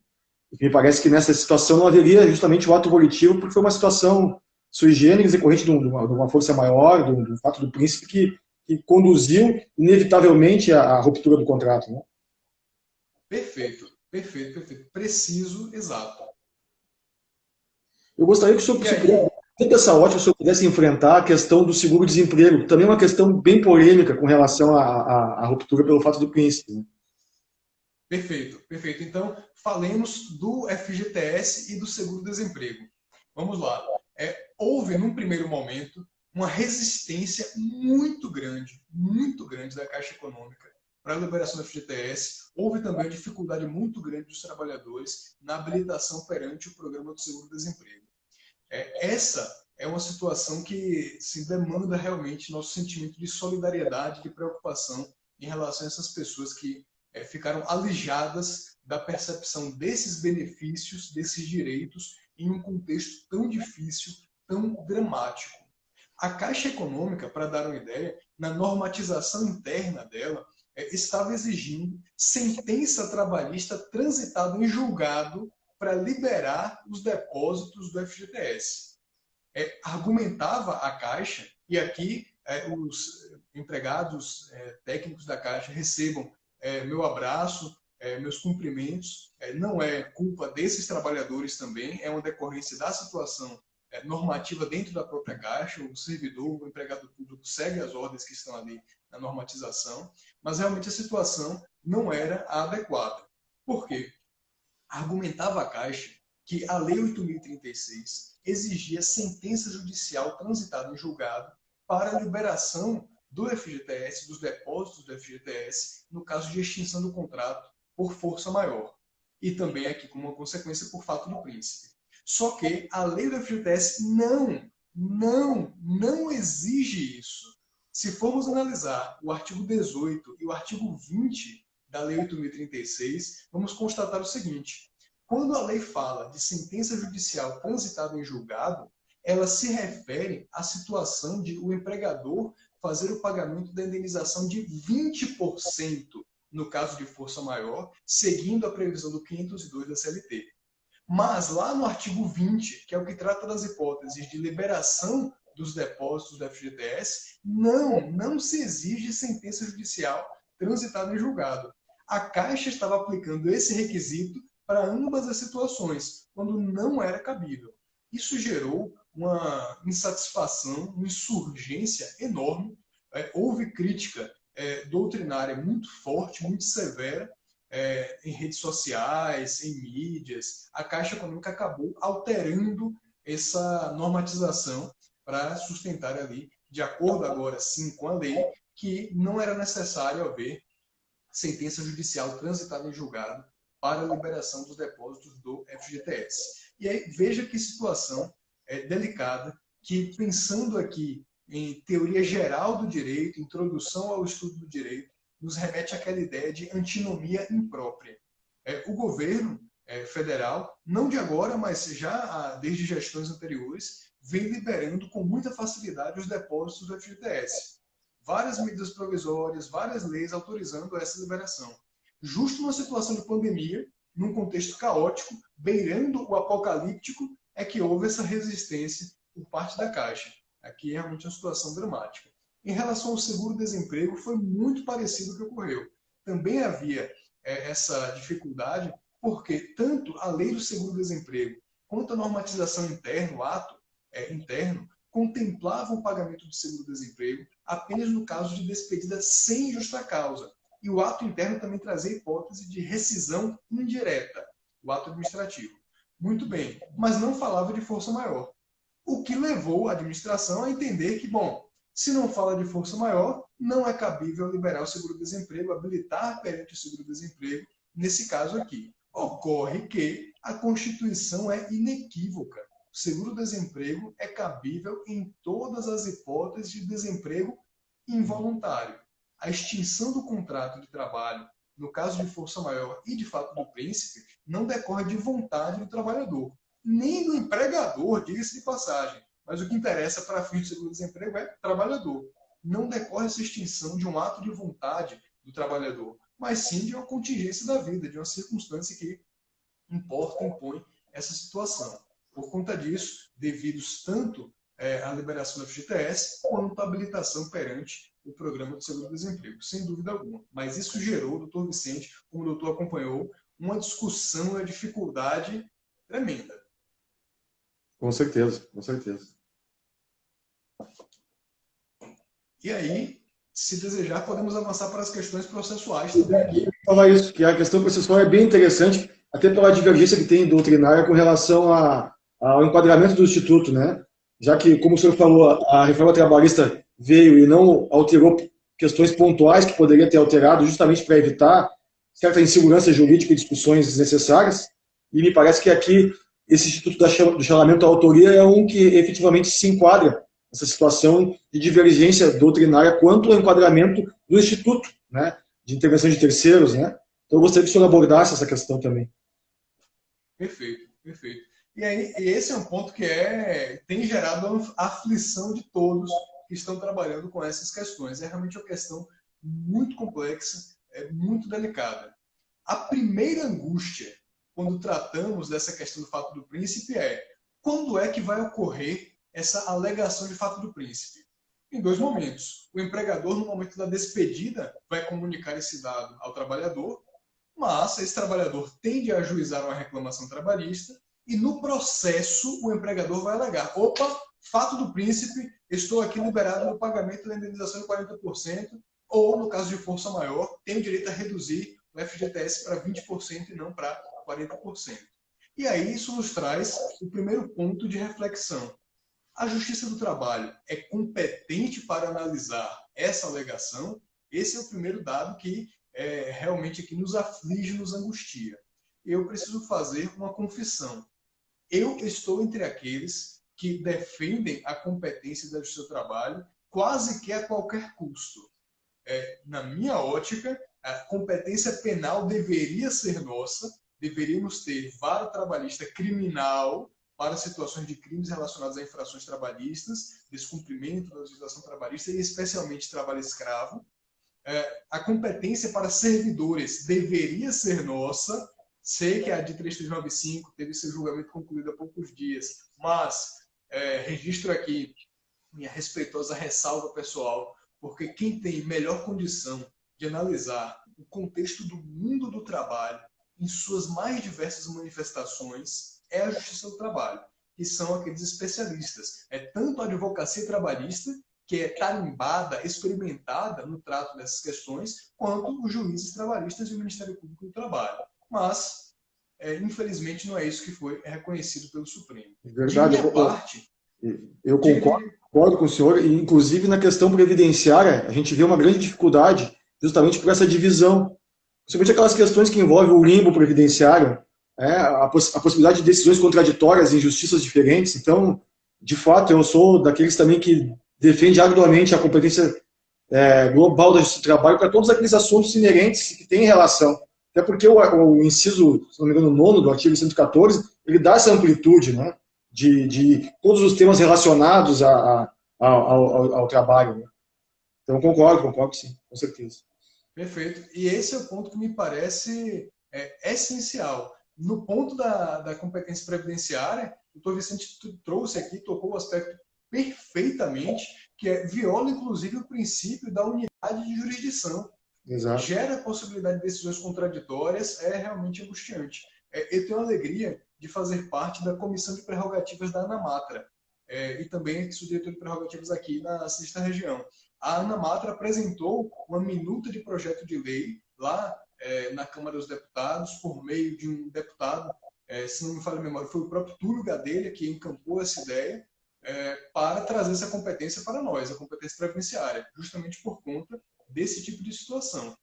Me parece que nessa situação não haveria justamente o ato volitivo, porque foi uma situação sui generis, decorrente de uma força maior, do fato do príncipe, que conduziu inevitavelmente à ruptura do contrato. Né? Perfeito. Preciso, exato. Eu gostaria que o senhor, dentro dessa ótica, o senhor pudesse enfrentar a questão do seguro-desemprego, que também é uma questão bem polêmica com relação à ruptura pelo fato do príncipe. Né? Perfeito. Então, falemos do FGTS e do seguro-desemprego. Vamos lá. Houve, num primeiro momento, uma resistência muito grande da Caixa Econômica para a liberação do FGTS. Houve também uma dificuldade muito grande dos trabalhadores na habilitação perante o programa do seguro-desemprego. Essa é uma situação que se demanda realmente nosso sentimento de solidariedade, de preocupação em relação a essas pessoas que ficaram alijadas da percepção desses benefícios, desses direitos, em um contexto tão difícil, tão dramático. A Caixa Econômica, para dar uma ideia, na normatização interna dela, estava exigindo sentença trabalhista transitada em julgado para liberar os depósitos do FGTS. Argumentava a Caixa, e aqui os empregados técnicos da Caixa recebam meu abraço, meus cumprimentos, não é culpa desses trabalhadores também, é uma decorrência da situação normativa dentro da própria Caixa, o servidor, o empregado público segue as ordens que estão ali na normatização, mas realmente a situação não era a adequada. Por quê? Argumentava a Caixa que a Lei 8.036 exigia sentença judicial transitada em julgado para a liberação do FGTS, dos depósitos do FGTS, no caso de extinção do contrato por força maior. E também aqui como uma consequência por fato do príncipe. Só que a lei do FGTS não exige isso. Se formos analisar o artigo 18 e o artigo 20 da Lei 8.036, vamos constatar o seguinte: quando a lei fala de sentença judicial transitada em julgado, ela se refere à situação de o empregador fazer o pagamento da indenização de 20% no caso de força maior, seguindo a previsão do 502 da CLT. Mas lá no artigo 20, que é o que trata das hipóteses de liberação dos depósitos do FGTS, não se exige sentença judicial transitada em julgado. A Caixa estava aplicando esse requisito para ambas as situações, quando não era cabível. Isso gerou uma insatisfação, uma insurgência enorme. Houve crítica doutrinária muito forte, muito severa, em redes sociais, em mídias. A Caixa Econômica acabou alterando essa normatização para sustentar ali, de acordo agora sim com a lei, que não era necessário haver sentença judicial transitada em julgado para a liberação dos depósitos do FGTS. E aí, veja que situação delicada, que pensando aqui em teoria geral do direito, introdução ao estudo do direito, nos remete àquela ideia de antinomia imprópria. O governo federal, não de agora, mas já desde gestões anteriores, vem liberando com muita facilidade os depósitos do FGTS. Várias medidas provisórias, várias leis autorizando essa liberação. Justo numa situação de pandemia, num contexto caótico, beirando o apocalíptico, é que houve essa resistência por parte da Caixa. Aqui é realmente uma situação dramática. Em relação ao seguro-desemprego, foi muito parecido o que ocorreu. Também havia essa dificuldade, porque tanto a lei do seguro-desemprego quanto a normatização interna, o ato interno, contemplavam o pagamento do seguro-desemprego apenas no caso de despedida sem justa causa. E o ato interno também trazia a hipótese de rescisão indireta, o ato administrativo. Muito bem, mas não falava de força maior. O que levou a administração a entender que, bom, se não fala de força maior, não é cabível liberar o seguro-desemprego, habilitar perante o seguro-desemprego, nesse caso aqui. Ocorre que a Constituição é inequívoca. O seguro-desemprego é cabível em todas as hipóteses de desemprego involuntário. A extinção do contrato de trabalho, no caso de força maior e de fato do príncipe, não decorre de vontade do trabalhador, nem do empregador, diga-se de passagem. Mas o que interessa para fins do seguro-desemprego é trabalhador. Não decorre essa extinção de um ato de vontade do trabalhador, mas sim de uma contingência da vida, de uma circunstância que importa, impõe essa situação. Por conta disso, devidos tanto à liberação do FGTS, quanto à habilitação perante o programa do seguro-desemprego, sem dúvida alguma. Mas isso gerou, doutor Vicente, como o doutor acompanhou, uma discussão, uma dificuldade tremenda. Com certeza, com certeza. E aí, se desejar, podemos avançar para as questões processuais também aqui. Falar isso, que a questão processual é bem interessante, até pela divergência que tem doutrinária com relação ao enquadramento do Instituto, né? Já que, como o senhor falou, a reforma trabalhista veio e não alterou questões pontuais que poderia ter alterado, justamente para evitar certa insegurança jurídica e discussões desnecessárias, e me parece que aqui esse Instituto do Chamamento à Autoria é um que efetivamente se enquadra nessa situação de divergência doutrinária quanto ao enquadramento do Instituto, né, de intervenção de terceiros, né? Então eu gostaria que o senhor abordasse essa questão também. Perfeito, perfeito. E aí, esse é um ponto que tem gerado a aflição de todos que estão trabalhando com essas questões. É realmente uma questão muito complexa, muito delicada. A primeira angústia, quando tratamos dessa questão do fato do príncipe, é quando é que vai ocorrer essa alegação de fato do príncipe? Em dois momentos. O empregador, no momento da despedida, vai comunicar esse dado ao trabalhador, mas esse trabalhador tende a ajuizar uma reclamação trabalhista e no processo o empregador vai alegar: opa, fato do príncipe, estou aqui liberado no pagamento da indenização de 40%, ou, no caso de força maior, tenho direito a reduzir o FGTS para 20% e não para 40%. E aí isso nos traz o primeiro ponto de reflexão. A Justiça do Trabalho é competente para analisar essa alegação? Esse é o primeiro dado que realmente aqui nos aflige, nos angustia. Eu preciso fazer uma confissão. Eu estou entre aqueles que defendem a competência da Justiça do Trabalho quase que a qualquer custo. Na minha ótica, a competência penal deveria ser nossa, deveríamos ter vara trabalhista criminal para situações de crimes relacionados a infrações trabalhistas, descumprimento da legislação trabalhista e especialmente trabalho escravo. A competência para servidores deveria ser nossa. Sei que a de 3395 teve seu julgamento concluído há poucos dias, mas registro aqui minha respeitosa ressalva pessoal, porque quem tem melhor condição de analisar o contexto do mundo do trabalho em suas mais diversas manifestações é a Justiça do Trabalho, que são aqueles especialistas. É tanto a advocacia trabalhista, que é tarimbada, experimentada no trato dessas questões, quanto os juízes trabalhistas e o Ministério Público do Trabalho. Mas, infelizmente, não é isso que foi reconhecido pelo Supremo. Verdade. De minha parte... Eu concordo com o senhor, e inclusive na questão previdenciária, a gente vê uma grande dificuldade justamente por essa divisão. Principalmente aquelas questões que envolvem o limbo previdenciário, a possibilidade de decisões contraditórias em justiças diferentes. Então, de fato, eu sou daqueles também que defende arduamente a competência global da Justiça do Trabalho para todos aqueles assuntos inerentes que têm relação. Até porque o inciso, se não me engano, 9º do artigo 114, ele dá essa amplitude, né, de todos os temas relacionados ao trabalho. Né? Então, concordo sim, com certeza. Perfeito. E esse é o ponto que me parece essencial. No ponto da competência previdenciária, o doutor Vicente trouxe aqui, tocou o aspecto perfeitamente que viola, inclusive, o princípio da unidade de jurisdição. Exato. Gera a possibilidade de decisões contraditórias, é realmente angustiante. Eu tenho a alegria de fazer parte da Comissão de Prerrogativas da ANAMATRA, e também sou diretor de prerrogativas aqui na sexta região. A ANAMATRA apresentou uma minuta de projeto de lei lá na Câmara dos Deputados, por meio de um deputado, se não me falha a memória, foi o próprio Túlio Gadelha que encampou essa ideia, para trazer essa competência para nós, a competência previdenciária, justamente por conta desse tipo de situação.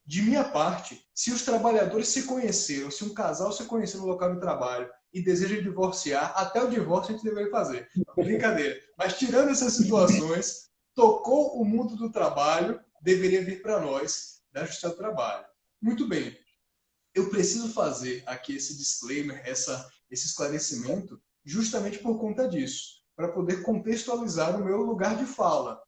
De minha parte, se os trabalhadores se conheceram, se um casal se conheceu no local de trabalho e deseja divorciar, até o divórcio a gente deveria fazer. Brincadeira. Mas tirando essas situações, tocou o mundo do trabalho, deveria vir para nós, da Justiça do Trabalho. Muito bem. Eu preciso fazer aqui esse disclaimer, esse esclarecimento, justamente por conta disso, para poder contextualizar o meu lugar de fala.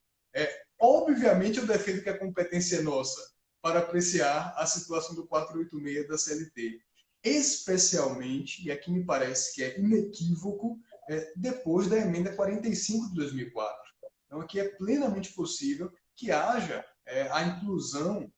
Obviamente, eu defendo que a competência é nossa para apreciar a situação do 486 da CLT. Especialmente, e aqui me parece que é inequívoco, depois da emenda 45 de 2004. Então, aqui é plenamente possível que haja a inclusão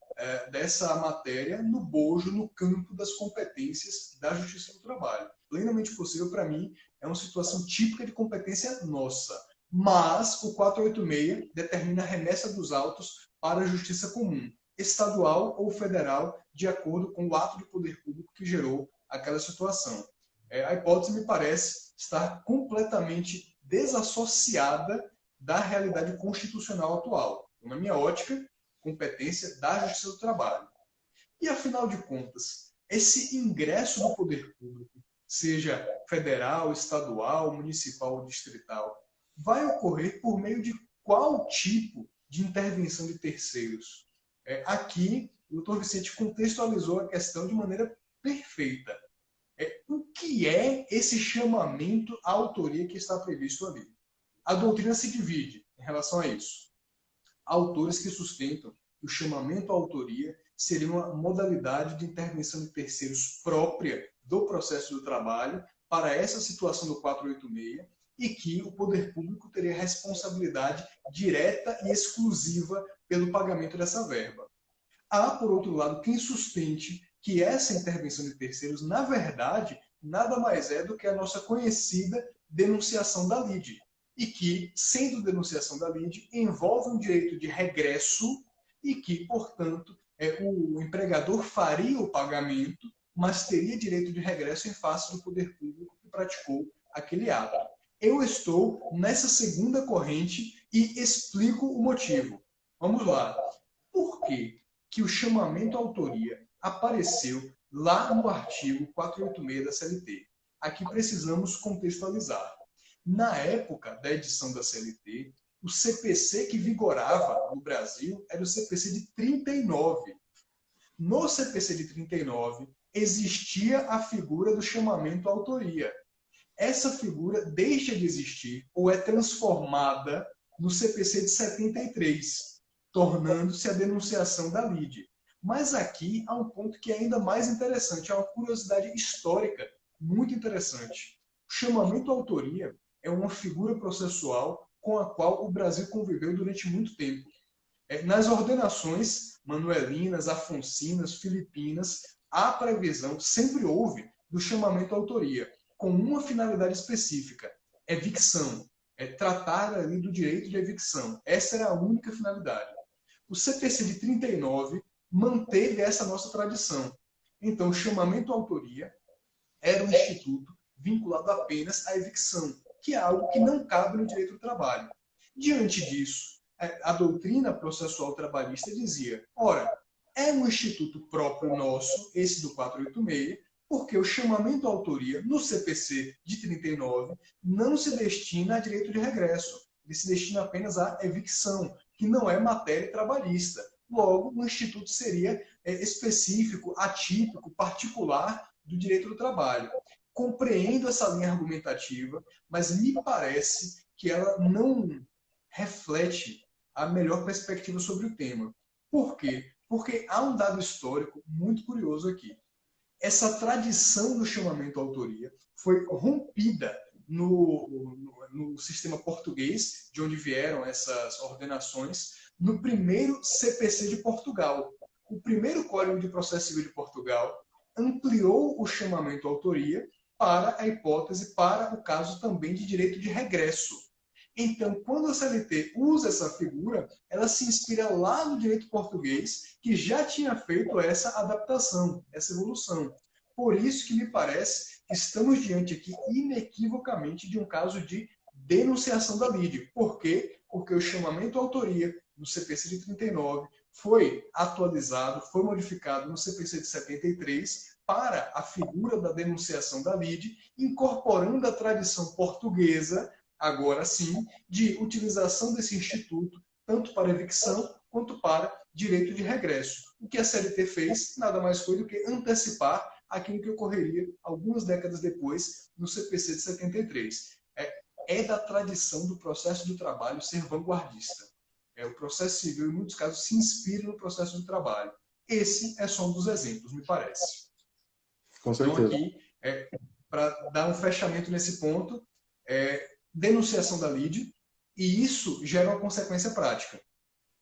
dessa matéria no bojo, no campo das competências da Justiça do Trabalho. Plenamente possível, para mim, é uma situação típica de competência nossa. Mas o 486 determina a remessa dos autos para a Justiça Comum, estadual ou federal, de acordo com o ato de poder público que gerou aquela situação. A hipótese me parece estar completamente desassociada da realidade constitucional atual. Na minha ótica, competência da Justiça do Trabalho. E, afinal de contas, esse ingresso do poder público, seja federal, estadual, municipal ou distrital, vai ocorrer por meio de qual tipo de intervenção de terceiros? Aqui, o doutor Vicente contextualizou a questão de maneira perfeita. O que é esse chamamento à autoria que está previsto ali? A doutrina se divide em relação a isso. Há autores que sustentam que o chamamento à autoria seria uma modalidade de intervenção de terceiros própria do processo do trabalho para essa situação do 486 e que o poder público teria responsabilidade direta e exclusiva pelo pagamento dessa verba. Há, por outro lado, quem sustente que essa intervenção de terceiros, na verdade, nada mais é do que a nossa conhecida denunciação da lide, e que, sendo denunciação da lide, envolve um direito de regresso e que, portanto, o empregador faria o pagamento, mas teria direito de regresso em face do poder público que praticou aquele ato. Eu estou nessa segunda corrente e explico o motivo. Vamos lá. Por que o chamamento à autoria apareceu lá no artigo 486 da CLT? Aqui precisamos contextualizar. Na época da edição da CLT, o CPC que vigorava no Brasil era o CPC de 39. No CPC de 39, existia a figura do chamamento à autoria. Essa figura deixa de existir ou é transformada no CPC de 73, tornando-se a denunciação da lide. Mas aqui há um ponto que é ainda mais interessante, há uma curiosidade histórica muito interessante. O chamamento à autoria é uma figura processual com a qual o Brasil conviveu durante muito tempo. Nas ordenações manuelinas, afoncinas, filipinas, há previsão, sempre houve, do chamamento à autoria, com uma finalidade específica, evicção, tratar ali do direito de evicção. Essa era a única finalidade. O CPC de 39 manteve essa nossa tradição. Então, o chamamento à autoria era um instituto vinculado apenas à evicção, que é algo que não cabe no direito do trabalho. Diante disso, a doutrina processual trabalhista dizia, ora, é um instituto próprio nosso, esse do 486, porque o chamamento à autoria no CPC de 39 não se destina a direito de regresso, ele se destina apenas à evicção, que não é matéria trabalhista. Logo, o instituto seria específico, atípico, particular do direito do trabalho. Compreendo essa linha argumentativa, mas me parece que ela não reflete a melhor perspectiva sobre o tema. Por quê? Porque há um dado histórico muito curioso aqui. Essa tradição do chamamento à autoria foi rompida no sistema português, de onde vieram essas ordenações, no primeiro CPC de Portugal. O primeiro Código de Processo Civil de Portugal ampliou o chamamento à autoria para a hipótese, para o caso também de direito de regresso. Então, quando a CLT usa essa figura, ela se inspira lá no direito português, que já tinha feito essa adaptação, essa evolução. Por isso que me parece que estamos diante aqui, inequivocamente, de um caso de denunciação da lide. Por quê? Porque o chamamento à autoria do CPC de 39 foi atualizado, foi modificado no CPC de 73 para a figura da denunciação da lide, incorporando a tradição portuguesa, agora sim, de utilização desse instituto, tanto para evicção quanto para direito de regresso. O que a CLT fez nada mais foi do que antecipar aquilo que ocorreria algumas décadas depois no CPC de 73. É da tradição do processo do trabalho ser vanguardista. O processo civil, em muitos casos, se inspira no processo do trabalho. Esse é só um dos exemplos, me parece. Com certeza. Então, aqui, para dar um fechamento nesse ponto, denunciação da lide, e isso gera uma consequência prática.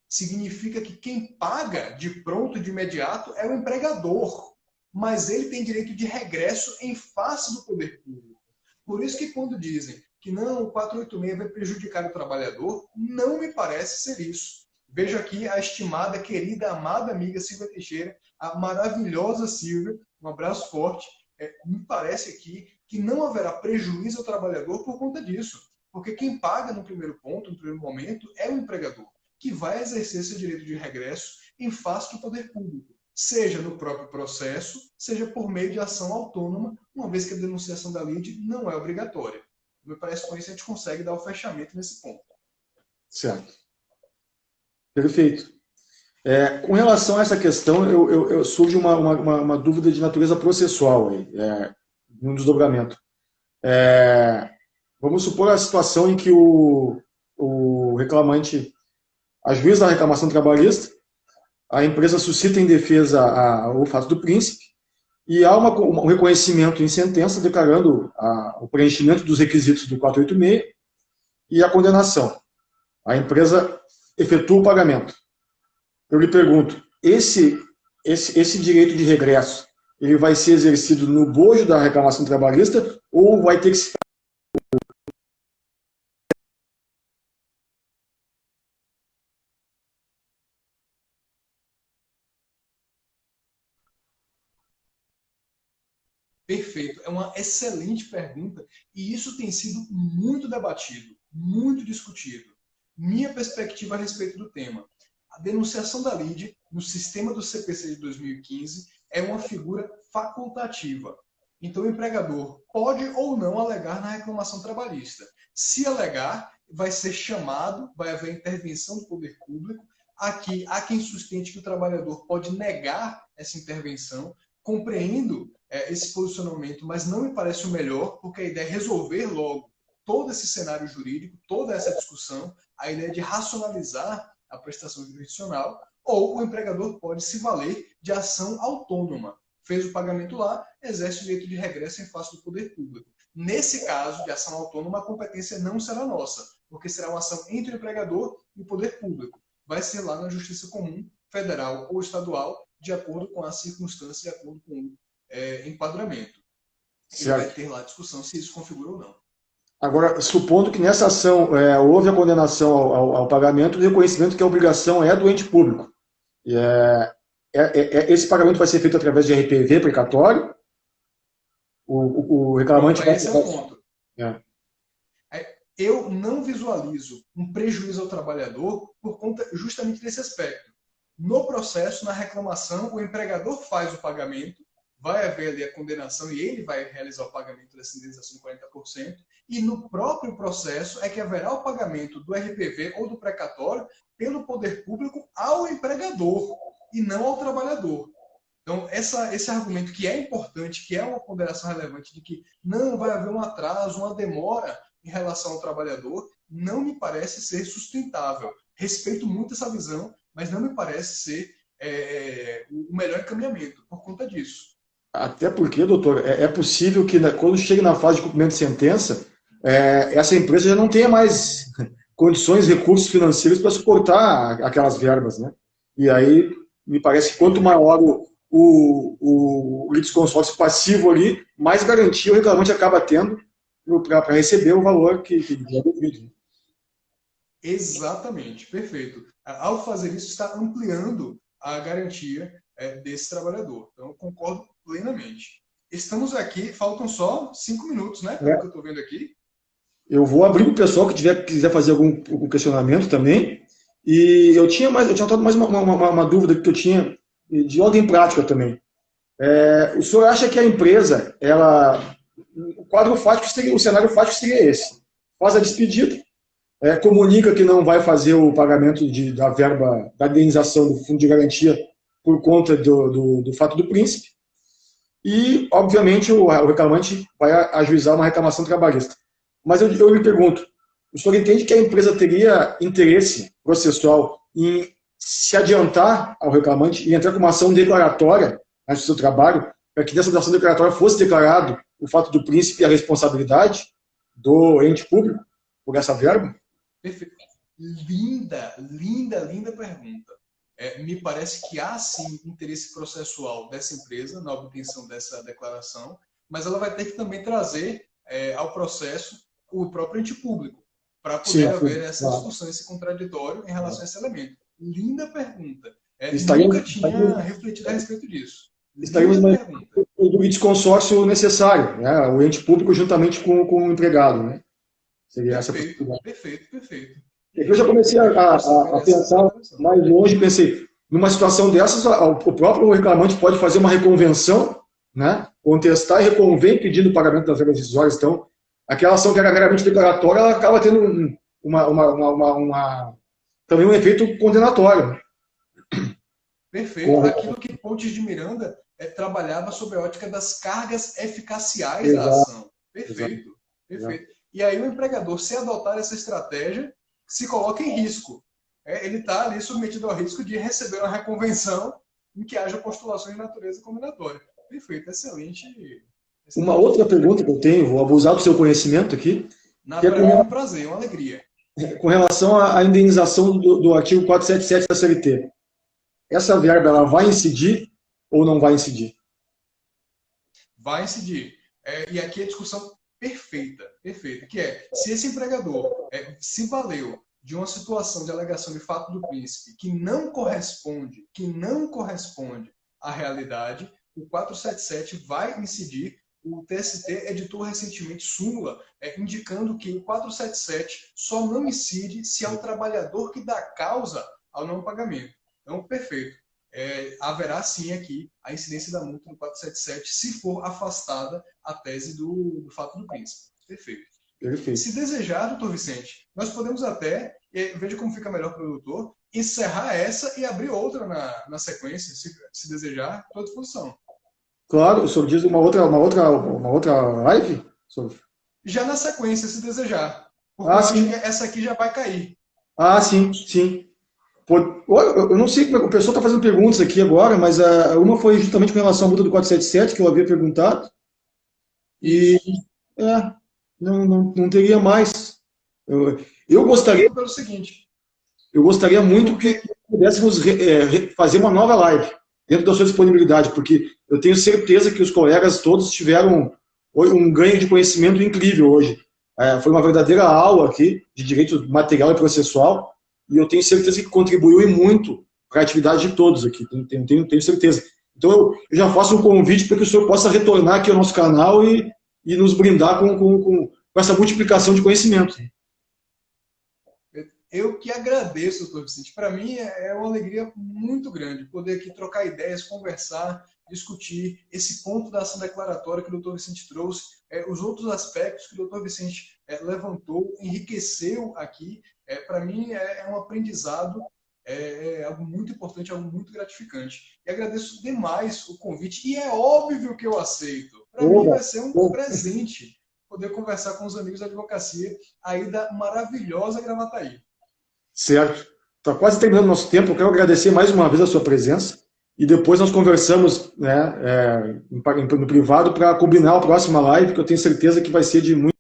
Significa que quem paga de pronto, de imediato, é o empregador, mas ele tem direito de regresso em face do poder público. Por isso que quando dizem que não, o 486 vai prejudicar o trabalhador, não me parece ser isso. Vejo aqui a estimada, querida, amada amiga Silvia Teixeira, a maravilhosa Silvia, um abraço forte. Me parece aqui que não haverá prejuízo ao trabalhador por conta disso. Porque quem paga no primeiro ponto, no primeiro momento, é o empregador, que vai exercer esse direito de regresso em face do poder público, seja no próprio processo, seja por meio de ação autônoma, uma vez que a denunciação da lide não é obrigatória. Me parece que com isso a gente consegue dar o fechamento nesse ponto. Certo. Perfeito. Com relação a essa questão, surge uma dúvida de natureza processual aí, no desdobramento. Vamos supor a situação em que o reclamante ajuiza a reclamação trabalhista, a empresa suscita em defesa o fato do príncipe, e há um reconhecimento em sentença declarando o preenchimento dos requisitos do 486 e a condenação. A empresa efetua o pagamento. Eu lhe pergunto, esse direito de regresso, ele vai ser exercido no bojo da reclamação trabalhista ou vai ter que ser... Perfeito. É uma excelente pergunta e isso tem sido muito debatido, muito discutido. Minha perspectiva a respeito do tema. A denunciação da lide no sistema do CPC de 2015 é uma figura facultativa. Então, o empregador pode ou não alegar na reclamação trabalhista. Se alegar, vai ser chamado, vai haver intervenção do poder público. Aqui, há quem sustente que o trabalhador pode negar essa intervenção. Compreendo esse posicionamento, mas não me parece o melhor, porque a ideia é resolver logo todo esse cenário jurídico, toda essa discussão, a ideia de racionalizar a prestação jurisdicional, ou o empregador pode se valer de ação autônoma. Fez o pagamento lá, exerce o direito de regresso em face do poder público. Nesse caso de ação autônoma, a competência não será nossa, porque será uma ação entre o empregador e o poder público. Vai ser lá na Justiça Comum, federal ou estadual, de acordo com as circunstâncias, de acordo com o enquadramento. Ele vai ter lá a discussão se isso configura ou não. Agora, supondo que nessa ação houve a condenação ao pagamento, o reconhecimento que a obrigação é do ente público. Esse pagamento vai ser feito através de RPV precatório? O reclamante vai... Esse é o ponto. Eu não visualizo um prejuízo ao trabalhador por conta justamente desse aspecto. No processo, na reclamação, o empregador faz o pagamento, vai haver ali a condenação e ele vai realizar o pagamento dessa indenização de 40%, e no próprio processo é que haverá o pagamento do RPV ou do precatório pelo poder público ao empregador e não ao trabalhador. Então, esse argumento que é importante, que é uma ponderação relevante de que não vai haver um atraso, uma demora em relação ao trabalhador, não me parece ser sustentável. Respeito muito essa visão, mas não me parece ser o melhor encaminhamento por conta disso. Até porque, doutor, é possível que quando chegue na fase de cumprimento de sentença, essa empresa já não tenha mais condições, recursos financeiros para suportar aquelas verbas, né? E aí, me parece que quanto maior o litisconsórcio passivo ali, mais garantia o reclamante acaba tendo para receber o valor que é devido. Exatamente, perfeito. Ao fazer isso, está ampliando a garantia desse trabalhador. Então, eu concordo plenamente. Estamos aqui, faltam só 5 minutos, né? Pelo que eu estou vendo aqui. Eu vou abrir para o pessoal que quiser fazer algum questionamento também. E eu tinha notado mais uma dúvida que eu tinha de ordem prática também. O senhor acha que a empresa, o quadro fático o cenário fático seria esse? Faz a despedida, comunica que não vai fazer o pagamento da verba, da indenização do fundo de garantia por conta do fato do príncipe, e, obviamente, o reclamante vai ajuizar uma reclamação trabalhista. Mas eu lhe pergunto, o senhor entende que a empresa teria interesse processual em se adiantar ao reclamante e entrar com uma ação declaratória no seu trabalho, para que dessa ação declaratória fosse declarado o fato do príncipe e a responsabilidade do ente público por essa verba? Perfeito. Linda pergunta. Me parece que há sim interesse processual dessa empresa na obtenção dessa declaração, mas ela vai ter que também trazer ao processo o próprio ente público, para poder haver essa discussão, esse contraditório em relação a esse elemento. Linda pergunta. Nunca tinha refletido a respeito disso. Estaríamos no litisconsórcio necessário, né? O ente público juntamente com o empregado, né? Seria essa possibilidade. Perfeito. Eu já comecei a pensar mais longe, pensei, numa situação dessas, o próprio reclamante pode fazer uma reconvenção, né? Contestar e reconvém pedindo o pagamento das verbas rescisórias. Então, aquela ação que era meramente declaratória, ela acaba tendo também um efeito condenatório. Perfeito. Aquilo que Pontes de Miranda trabalhava sob a ótica das cargas eficaciais da ação. Perfeito. E aí o empregador, se adotar essa estratégia, se coloca em risco. Ele está ali submetido ao risco de receber uma reconvenção em que haja postulações de natureza condenatória. Perfeito, excelente. Uma outra pergunta que eu tenho, vou abusar do seu conhecimento aqui. É um prazer, uma alegria. Com relação à indenização do artigo 477 da CLT. Essa verba, ela vai incidir ou não vai incidir? Vai incidir. E aqui a discussão perfeita, que é, se esse empregador se valeu de uma situação de alegação de fato do príncipe que não corresponde à realidade, o 477 vai incidir. O TST editou recentemente súmula indicando que o 477 só não incide se é o trabalhador que dá causa ao não pagamento. Então, perfeito. Haverá sim aqui a incidência da multa do 477 se for afastada a tese do fato do príncipe. Perfeito. Se desejar, doutor Vicente, nós podemos até, veja como fica melhor para o doutor, encerrar essa e abrir outra na sequência, se desejar, estou à disposição. Claro, o senhor diz uma outra live? Já na sequência, se desejar. Porque eu acho que essa aqui já vai cair. Sim. Eu não sei como o pessoal está fazendo perguntas aqui agora, mas uma foi justamente com relação à multa do 477, que eu havia perguntado. E não teria mais. Eu gostaria pelo seguinte. Eu gostaria muito que pudéssemos fazer uma nova live dentro da sua disponibilidade, porque eu tenho certeza que os colegas todos tiveram um ganho de conhecimento incrível hoje. Foi uma verdadeira aula aqui de direito material e processual, e eu tenho certeza que contribuiu muito para a atividade de todos aqui, tenho certeza. Então eu já faço um convite para que o senhor possa retornar aqui ao nosso canal e nos brindar com essa multiplicação de conhecimento. Eu que agradeço, doutor Vicente. Para mim é uma alegria muito grande poder aqui trocar ideias, conversar, discutir esse ponto da ação declaratória que o doutor Vicente trouxe, os outros aspectos que o doutor Vicente levantou, enriqueceu aqui. Para mim é um aprendizado, algo muito importante, algo muito gratificante. E agradeço demais o convite, e é óbvio que eu aceito. Para mim vai ser um presente poder conversar com os amigos da advocacia aí da maravilhosa Gravataí. Certo. Está quase terminando nosso tempo. Eu quero agradecer mais uma vez a sua presença. E depois nós conversamos no privado para combinar a próxima live, que eu tenho certeza que vai ser de muito